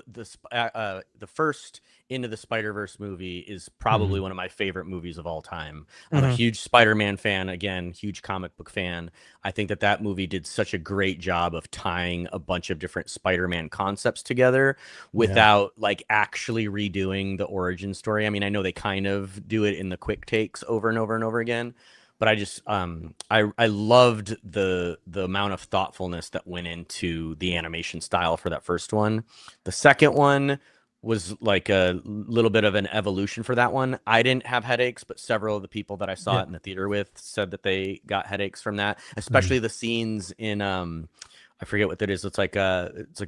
the first Into the Spider-Verse movie is probably one of my favorite movies of all time. I'm a huge Spider-Man fan, again, huge comic book fan. I think that movie did such a great job of tying a bunch of different Spider-Man concepts together without like actually redoing the origin story. I mean, I know they kind of do it in the quick takes over and over and over again, but I just I loved the amount of thoughtfulness that went into the animation style for that first one. The second one was like a little bit of an evolution for that one. I didn't have headaches, but several of the people that I saw it in the theater with said that they got headaches from that, especially the scenes in I forget what that is. It's like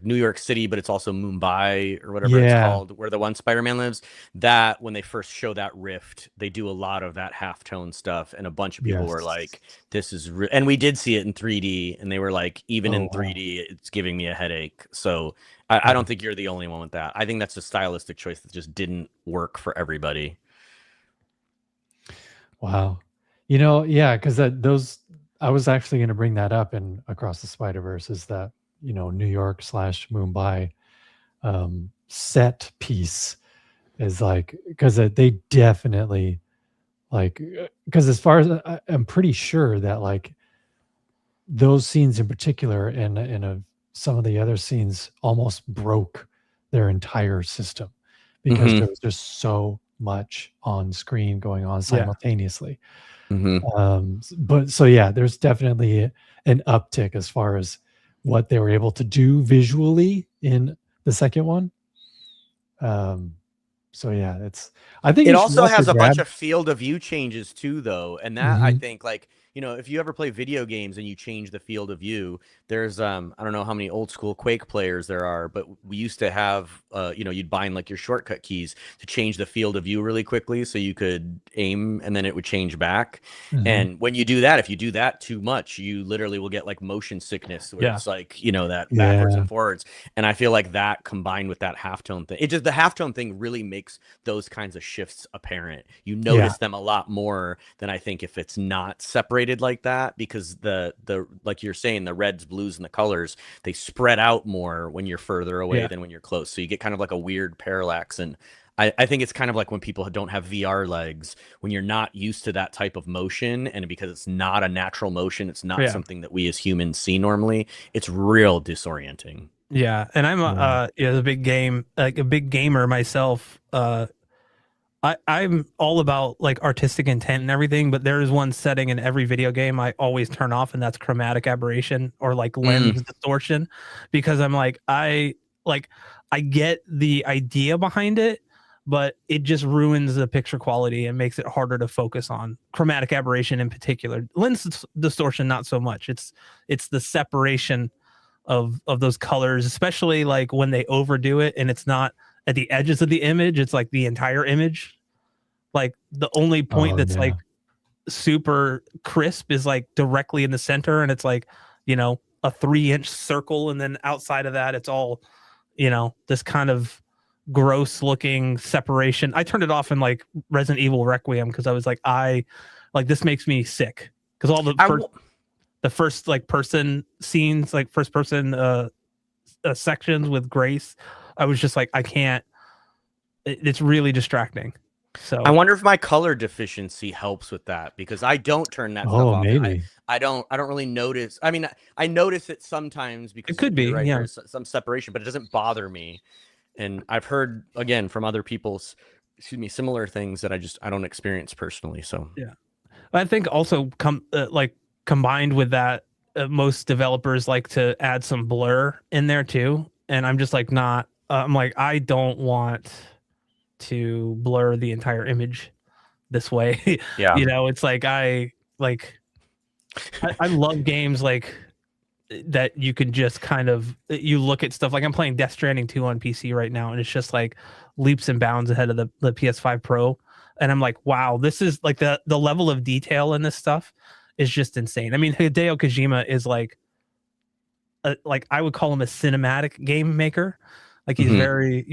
New York City, but it's also Mumbai or whatever it's called, where the one Spider-Man lives. That when they first show that rift, they do a lot of that halftone stuff, and a bunch of people were like, "This is," and we did see it in 3D, and they were like, "Even in 3D, it's giving me a headache." So I don't think you're the only one with that. I think that's a stylistic choice that just didn't work for everybody. Wow, because those. I was actually going to bring that up in Across the Spider-Verse, is that, New York / Mumbai set piece is like, because they definitely like, because as far as I'm pretty sure that like those scenes in particular and some of the other scenes almost broke their entire system because there was just so much on screen going on simultaneously. But so there's definitely an uptick as far as what they were able to do visually in the second one. So it's, I think it also has a bunch of field of view changes too, though, and that I think, like, if you ever play video games and you change the field of view, there's I don't know how many old school Quake players there are, but we used to have you'd bind like your shortcut keys to change the field of view really quickly so you could aim and then it would change back. And when you do that, if you do that too much, you literally will get like motion sickness where it's like that backwards and forwards. And I feel like that combined with that halftone thing, the halftone thing really makes those kinds of shifts apparent. You notice them a lot more than I think if it's not separated like that, because the like you're saying, the reds, blues, and the colors, they spread out more when you're further away than when you're close. So you get kind of like a weird parallax. And I think it's kind of like when people don't have VR legs, when you're not used to that type of motion, and because it's not a natural motion, it's not something that we as humans see normally, it's real disorienting. Yeah, and I'm a big gamer myself. I'm all about like artistic intent and everything, but there is one setting in every video game I always turn off, and that's chromatic aberration or like lens distortion, because I'm like, I get the idea behind it, but it just ruins the picture quality and makes it harder to focus on. Chromatic aberration in particular, lens distortion not so much. It's the separation of those colors, especially like when they overdo it and it's not at the edges of the image, it's like the entire image. Like the only point that's like super crisp is like directly in the center, and it's like, a 3-inch circle, and then outside of that it's all, this kind of gross looking separation. I turned it off in like Resident Evil Requiem because I was like, this makes me sick, because all the first like person scenes, like first person sections with Grace, I was just like, I can't. It's really distracting. So I wonder if my color deficiency helps with that, because I don't turn that stuff off. Maybe. I don't really notice. I mean, I notice it sometimes because it could be right, there's some separation, but it doesn't bother me. And I've heard again from other people's, similar things that I don't experience personally. So I think also combined with that, most developers like to add some blur in there too, and I'm just like not. I'm like, I don't want to blur the entire image this way. Yeah. You know, it's like I love games like that you can just kind of you look at stuff like I'm playing Death Stranding 2 on PC right now, and it's just like leaps and bounds ahead of the PS5 Pro, and I'm like, wow, this is like the level of detail in this stuff is just insane. I mean, Hideo Kojima is like I would call him a cinematic game maker. Like he's very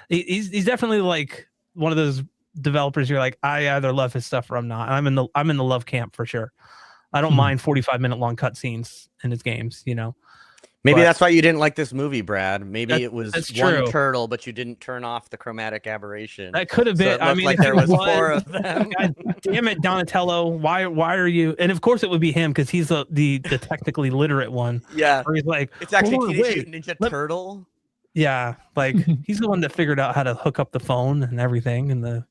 he's definitely like one of those developers you're like, I either love his stuff or I'm not. I'm in the love camp for sure. I don't mind 45-minute long cutscenes in his games, you know. Maybe that's why you didn't like this movie, Brad. Maybe it was one true. turtle, but you didn't turn off the chromatic aberration. That could have been. So I mean, like there was 4 of them. God damn it, Donatello! Why are you? And of course, it would be him because he's the technically literate one. Yeah, where he's like, it's actually Teenage Mutant Ninja Turtle. Yeah, like he's the one that figured out how to hook up the phone and everything. And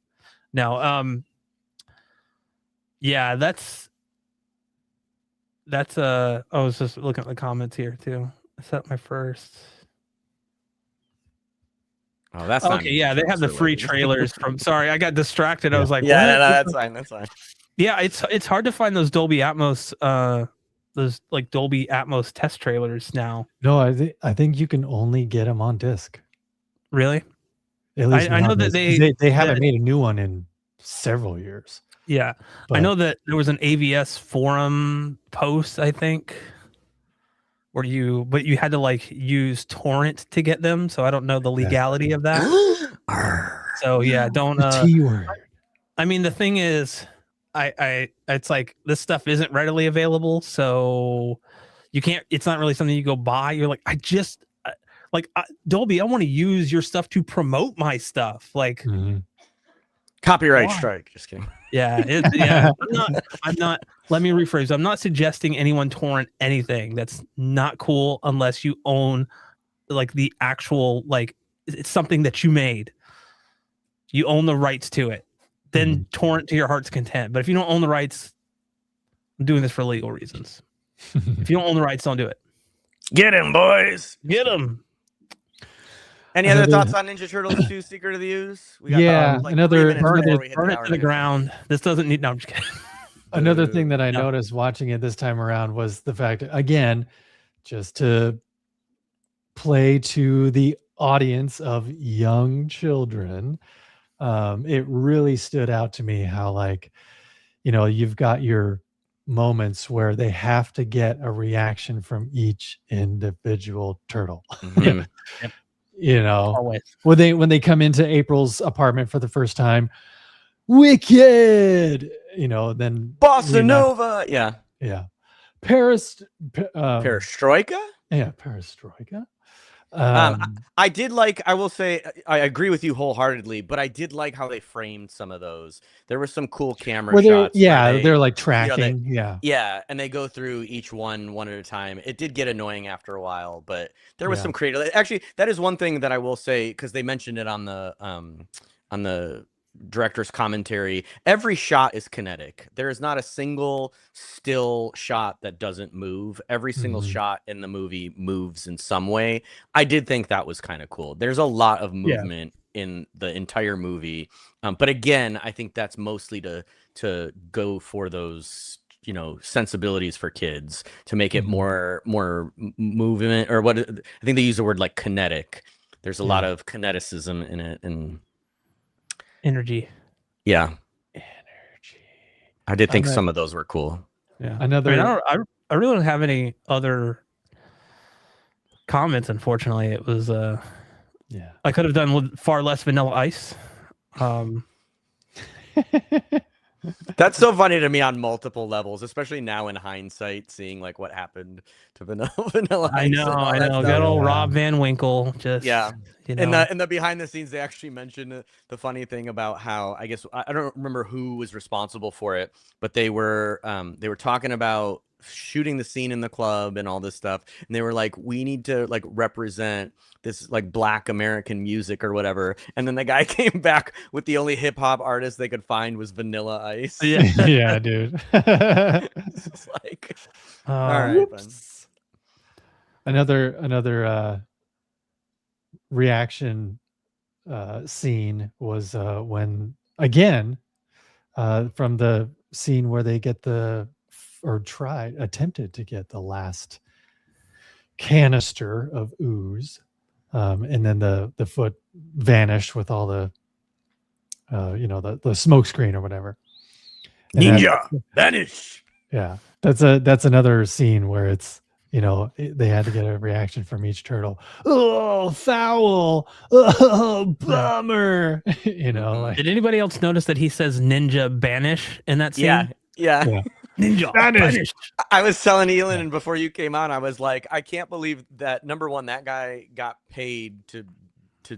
yeah, that's I was just looking at the comments here too. I set my first. Oh, that's okay. Yeah, they have the free trailers from. Sorry, I got distracted. I was like, yeah, no, that's fine. That's fine. Yeah, it's hard to find those Dolby Atmos, those like Dolby Atmos test trailers now. No, I think you can only get them on disc. Really? At least I know that they haven't made a new one in several years. Yeah, but I know that there was an AVS forum post, I think, where you had to like use torrent to get them. So I don't know the legality of that. So yeah, don't. T-word. I mean, the thing is, it's like this stuff isn't readily available, so you can't. It's not really something you go buy. You're like, Dolby, I want to use your stuff to promote my stuff, like. Copyright strike. Just kidding. Yeah, I'm not. Let me rephrase. I'm not suggesting anyone torrent anything. That's not cool unless you own, like the actual like it's something that you made. You own the rights to it. Then torrent to your heart's content. But if you don't own the rights, I'm doing this for legal reasons. If you don't own the rights, don't do it. Get him, boys. Get him. Any other thoughts on Ninja Turtles 2 Secret of the Ooze? We got another burn it to the ground. This doesn't need. No, I'm just kidding. Another thing that I noticed watching it this time around was the fact, again, just to play to the audience of young children, it really stood out to me how, like, you know, you've got your moments where they have to get a reaction from each individual turtle. Yep. You know, always. when they come into April's apartment for the first time, wicked, you know, then Bossa Nova. Yeah. Perestroika. Yeah, perestroika. I did like, I will say, I agree with you wholeheartedly, but I did like how they framed some of those. There were some cool camera shots. They're like tracking. Yeah, and they go through each one at a time. It did get annoying after a while, but there was some creative. Actually, that is one thing that I will say, because they mentioned it on the director's commentary. Every shot is kinetic. There is not a single still shot that doesn't move. Every single shot in the movie moves in some way. I did think that was kind of cool. There's a lot of movement in the entire movie, but again, I think that's mostly to go for those, you know, sensibilities for kids, to make it more movement, or what I think they use the word like kinetic. There's a lot of kineticism in it, and energy. Yeah. I did think some of those were cool. Yeah. I really don't have any other comments, unfortunately. It was I could have done with far less Vanilla Ice. That's so funny to me on multiple levels, especially now in hindsight, seeing like what happened to Vanilla Ice. I know. Good old Rob Van Winkle. Just you know. In the behind the scenes, they actually mentioned the funny thing about how, I guess I don't remember who was responsible for it, but they were talking about shooting the scene in the club and all this stuff, and they were like, we need to like represent this like Black American music or whatever, and then the guy came back with the only hip-hop artist they could find was Vanilla Ice. Yeah. Yeah, dude. It's just like, all right, fun. Another reaction scene was when again from the scene where they get attempted to get the last canister of ooze, and then the foot vanished with all the the smoke screen or whatever. And Ninja vanish. yeah, that's another scene where it's they had to get a reaction from each turtle. Oh, foul! Oh, bummer! Like, Did anybody else notice that he says ninja banish in that scene? Yeah. Ninja Banish. I was telling Elon, and before you came on, I was like, I can't believe that, number one, that guy got paid to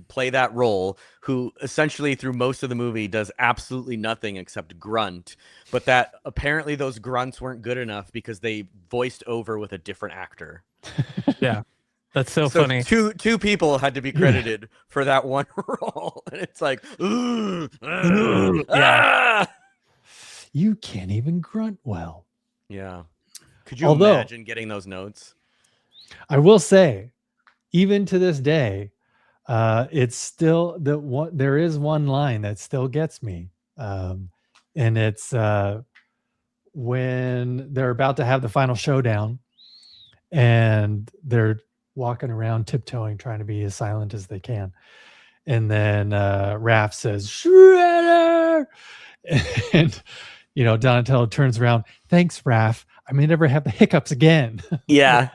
play that role, who essentially through most of the movie does absolutely nothing except grunt, but that apparently those grunts weren't good enough because they voiced over with a different actor. Yeah. That's so funny. Two people had to be credited for that one role. And it's like, Yeah. you can't even grunt well. Yeah. Could you imagine getting those notes? I will say, even to this day, it's still there is one line that still gets me. And it's when they're about to have the final showdown and they're walking around tiptoeing, trying to be as silent as they can. And then Raph says, Shredder! And, Donatello turns around. Thanks, Raph. I may never have the hiccups again. Yeah.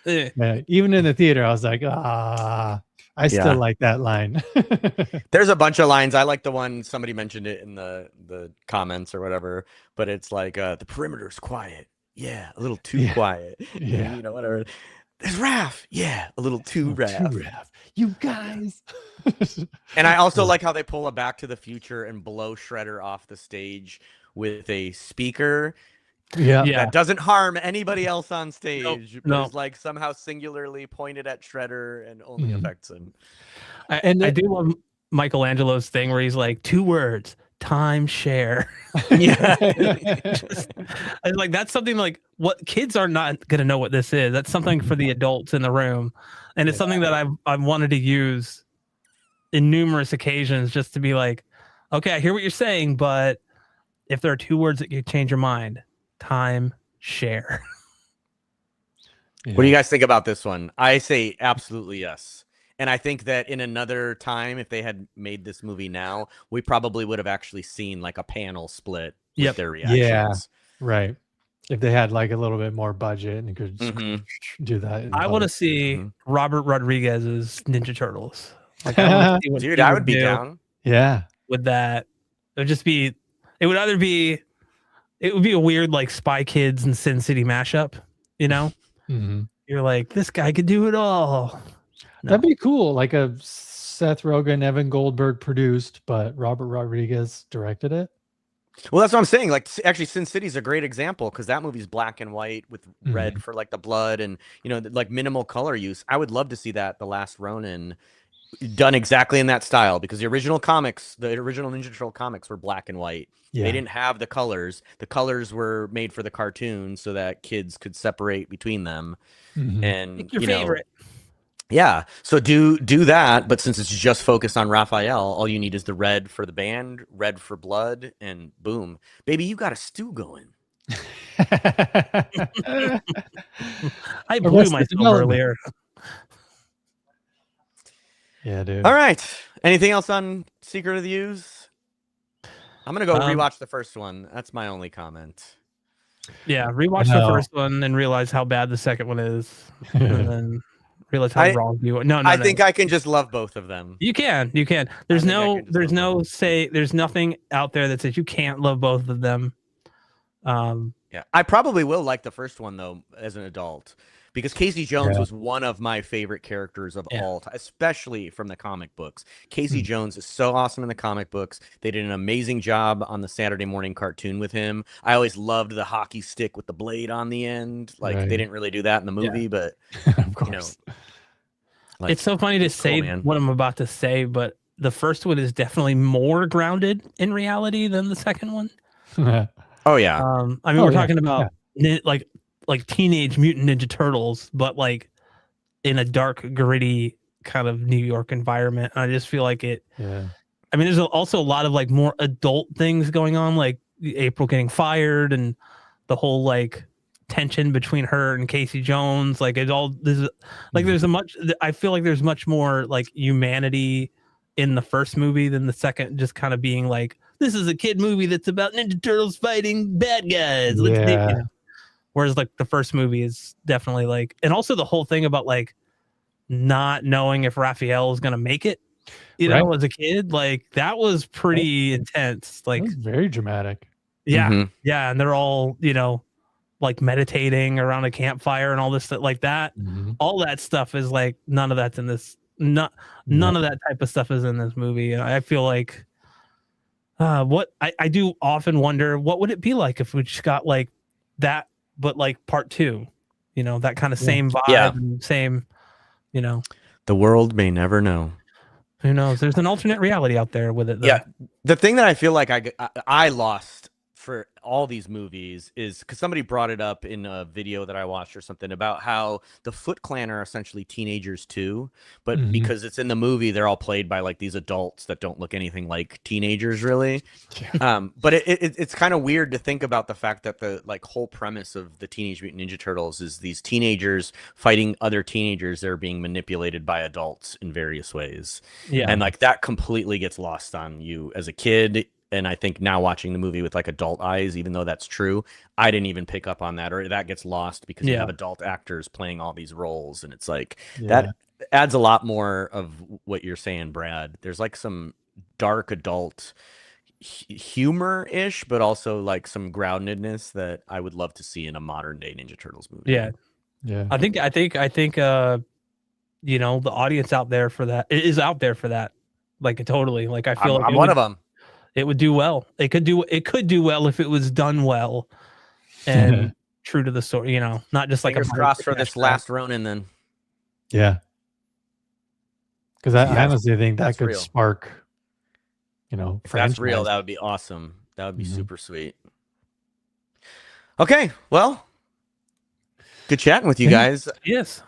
Even in the theater, I was like, I still like that line. There's a bunch of lines. I like the one, somebody mentioned it in the comments or whatever, but it's like, the perimeter's quiet. Yeah, a little too quiet. Yeah. And, whatever. There's Raph. Yeah, a little too Raph. You guys. And I also like how they pull it back to the future and blow Shredder off the stage with a speaker. Yeah. That doesn't harm anybody else on stage. No. It's like somehow singularly pointed at Shredder and only affects him. I do love Michelangelo's thing where he's like, 2 words, time share. Yeah. And like, that's something like what kids are not going to know what this is. That's something for the adults in the room. And it's something that I've wanted to use in numerous occasions just to be like, okay, I hear what you're saying, but if there are 2 words that could change your mind, time share. What do you guys think about this one? I say absolutely yes. And I think that in another time, if they had made this movie now, we probably would have actually seen like a panel split with their reactions. Yeah, right. If they had like a little bit more budget and could do that. I want to see Robert Rodriguez's Ninja Turtles. Like, dude, I would be down. Yeah. With that, it would just be, it would be a weird like Spy Kids and Sin City mashup, You're like, this guy could do it all. No. That'd be cool. Like a Seth Rogen, Evan Goldberg produced, but Robert Rodriguez directed it. Well, that's what I'm saying. Like, actually, Sin City is a great example because that movie's black and white with red for like the blood and, like minimal color use. I would love to see that The Last Ronin done exactly in that style because the original Ninja Turtle comics were black and white. Yeah. They didn't have the colors. The colors were made for the cartoon so that kids could separate between them. And pick your favorite. Yeah. So do that, but since it's just focused on Raphael, all you need is the red for the band, red for blood, and boom. Baby, you got a stew going. I blew myself earlier. Yeah, dude. All right. Anything else on Secret of the Ooze? I'm going to go rewatch the first one. That's my only comment. Yeah, rewatch the first one and realize how bad the second one is. And then realize how wrong you are. No, I think I can just love both of them. You can. There's nothing out there that says you can't love both of them. Yeah, I probably will like the first one though as an adult. because Casey Jones Yeah. was one of my favorite characters of all time, especially from the comic books. Casey Jones is so awesome in the comic books. They did an amazing job on the Saturday morning cartoon with him. I always loved the hockey stick with the blade on the end. Like Right. they didn't really do that in the movie, but Of course. you know, like, It's so funny to say man. what I'm about to say, but the first one is definitely more grounded in reality than the second one. Oh yeah. I mean, we're talking about like Teenage Mutant Ninja Turtles, but like in a dark, gritty kind of New York environment. And I just feel like it. Yeah. I mean, there's also a lot of like more adult things going on, like April getting fired and the whole like tension between her and Casey Jones. Like it's all this, like there's a much. I feel like there's much more like humanity in the first movie than the second. Just kind of being like, this is a kid movie that's about Ninja Turtles fighting bad guys. Let's do, you know? Whereas like the first movie is definitely like, and also the whole thing about like not knowing if Raphael is gonna make it. You know, as a kid, like that was pretty intense. Like very dramatic. Yeah, yeah, and they're all, you know, like meditating around a campfire and all this stuff like that. All that stuff is like none of that's in this. None of that type of stuff is in this movie. And I feel like what I do often wonder, what would it be like if we just got like that, but like part 2, you know, that kind of same vibe, and same, you know. The world may never know. Who knows? There's an alternate reality out there with it, though. Yeah, the thing that I feel like I lost for all these movies is because somebody brought it up in a video that I watched or something about how the Foot Clan are essentially teenagers too, but because it's in the movie, they're all played by like these adults that don't look anything like teenagers really. But it's kind of weird to think about the fact that the like whole premise of the Teenage Mutant Ninja Turtles is these teenagers fighting other teenagers that are being manipulated by adults in various ways. And like that completely gets lost on you as a kid. And I think now watching the movie with like adult eyes, even though that's true, I didn't even pick up on that, or that gets lost because you have adult actors playing all these roles. And it's like that adds a lot more of what you're saying, Brad. There's like some dark adult humor-ish, but also like some groundedness that I would love to see in a modern day Ninja Turtles movie. Yeah. I think you know, the audience out there for that is out there for that. Like totally. Like I feel I'm one of them. It would do well. It could do well if it was done well and true to the story, you know, not just like fingers crossed for this last Ronin then. Yeah. Because I honestly think that could real. spark, you know, if that's real, that would be awesome. That would be super sweet. Okay, well, good chatting with you guys. Yes.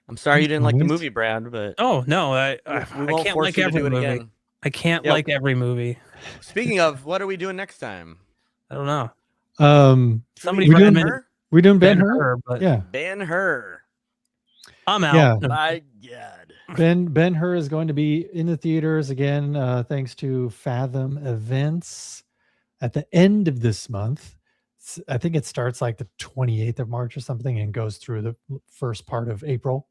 I'm sorry you didn't like the movie, Brad, but oh no, I can't like every movie. Again. I can't like every movie. Speaking of, what are we doing next time? I don't know. Somebody we're doing Ben-Hur, but yeah, Ben-Hur. I'm out. Yeah. My God. Ben-Hur is going to be in the theaters again, thanks to Fathom Events at the end of this month. I think it starts like the 28th of March or something and goes through the first part of April.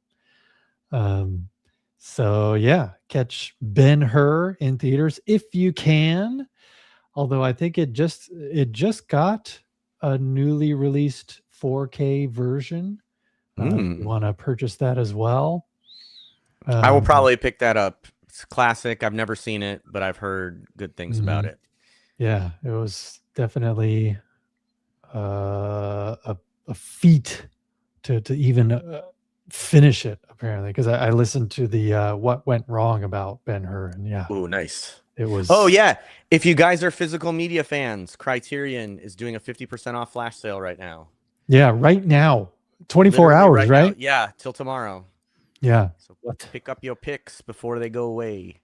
So yeah, catch Ben-Hur in theaters if you can. Although I think it just got a newly released 4K version. You want to purchase that as well? I will probably pick that up. It's classic. I've never seen it, but I've heard good things about it. Yeah, it was definitely a feat to even finish it, apparently, because I listened to the what went wrong about Ben-Hur, and oh, nice. It was. Oh yeah, if you guys are physical media fans, Criterion is doing a 50% off flash sale right now. Yeah, right now, 24 hours, right? Now. Yeah, till tomorrow. Yeah. So pick up your picks before they go away.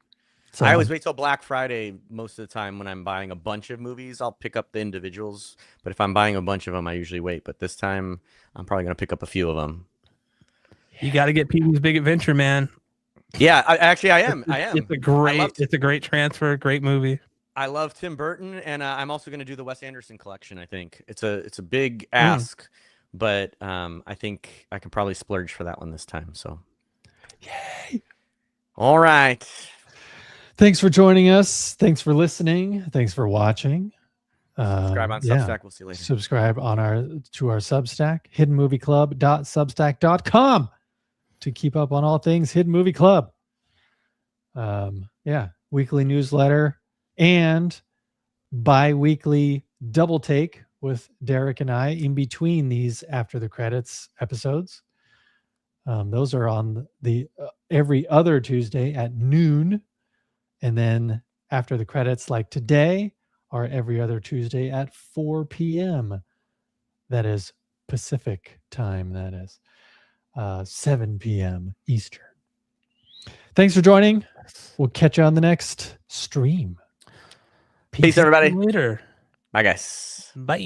So, I always wait till Black Friday most of the time when I'm buying a bunch of movies. I'll pick up the individuals, but if I'm buying a bunch of them, I usually wait. But this time, I'm probably gonna pick up a few of them. You got to get Pee-wee's Big Adventure, man. Yeah, I am. It's a great transfer, great movie. I love Tim Burton, and I'm also going to do the Wes Anderson collection. I think it's a big ask, but I think I can probably splurge for that one this time. So, yay! All right. Thanks for joining us. Thanks for listening. Thanks for watching. Subscribe on yeah. Substack. We'll see you later. Subscribe on to our Substack, hiddenmovieclub.substack.com, to keep up on all things Hidden Movie Club. Yeah, weekly newsletter and bi-weekly double take with Derek and I in between these after the credits episodes. Those are on the every other Tuesday at noon, and then after the credits, like today, are every other Tuesday at 4 p.m. That is Pacific time. That is 7 p.m. Eastern. Thanks for joining. We'll catch you on the next stream. Peace, everybody. Later. Bye, guys. Bye.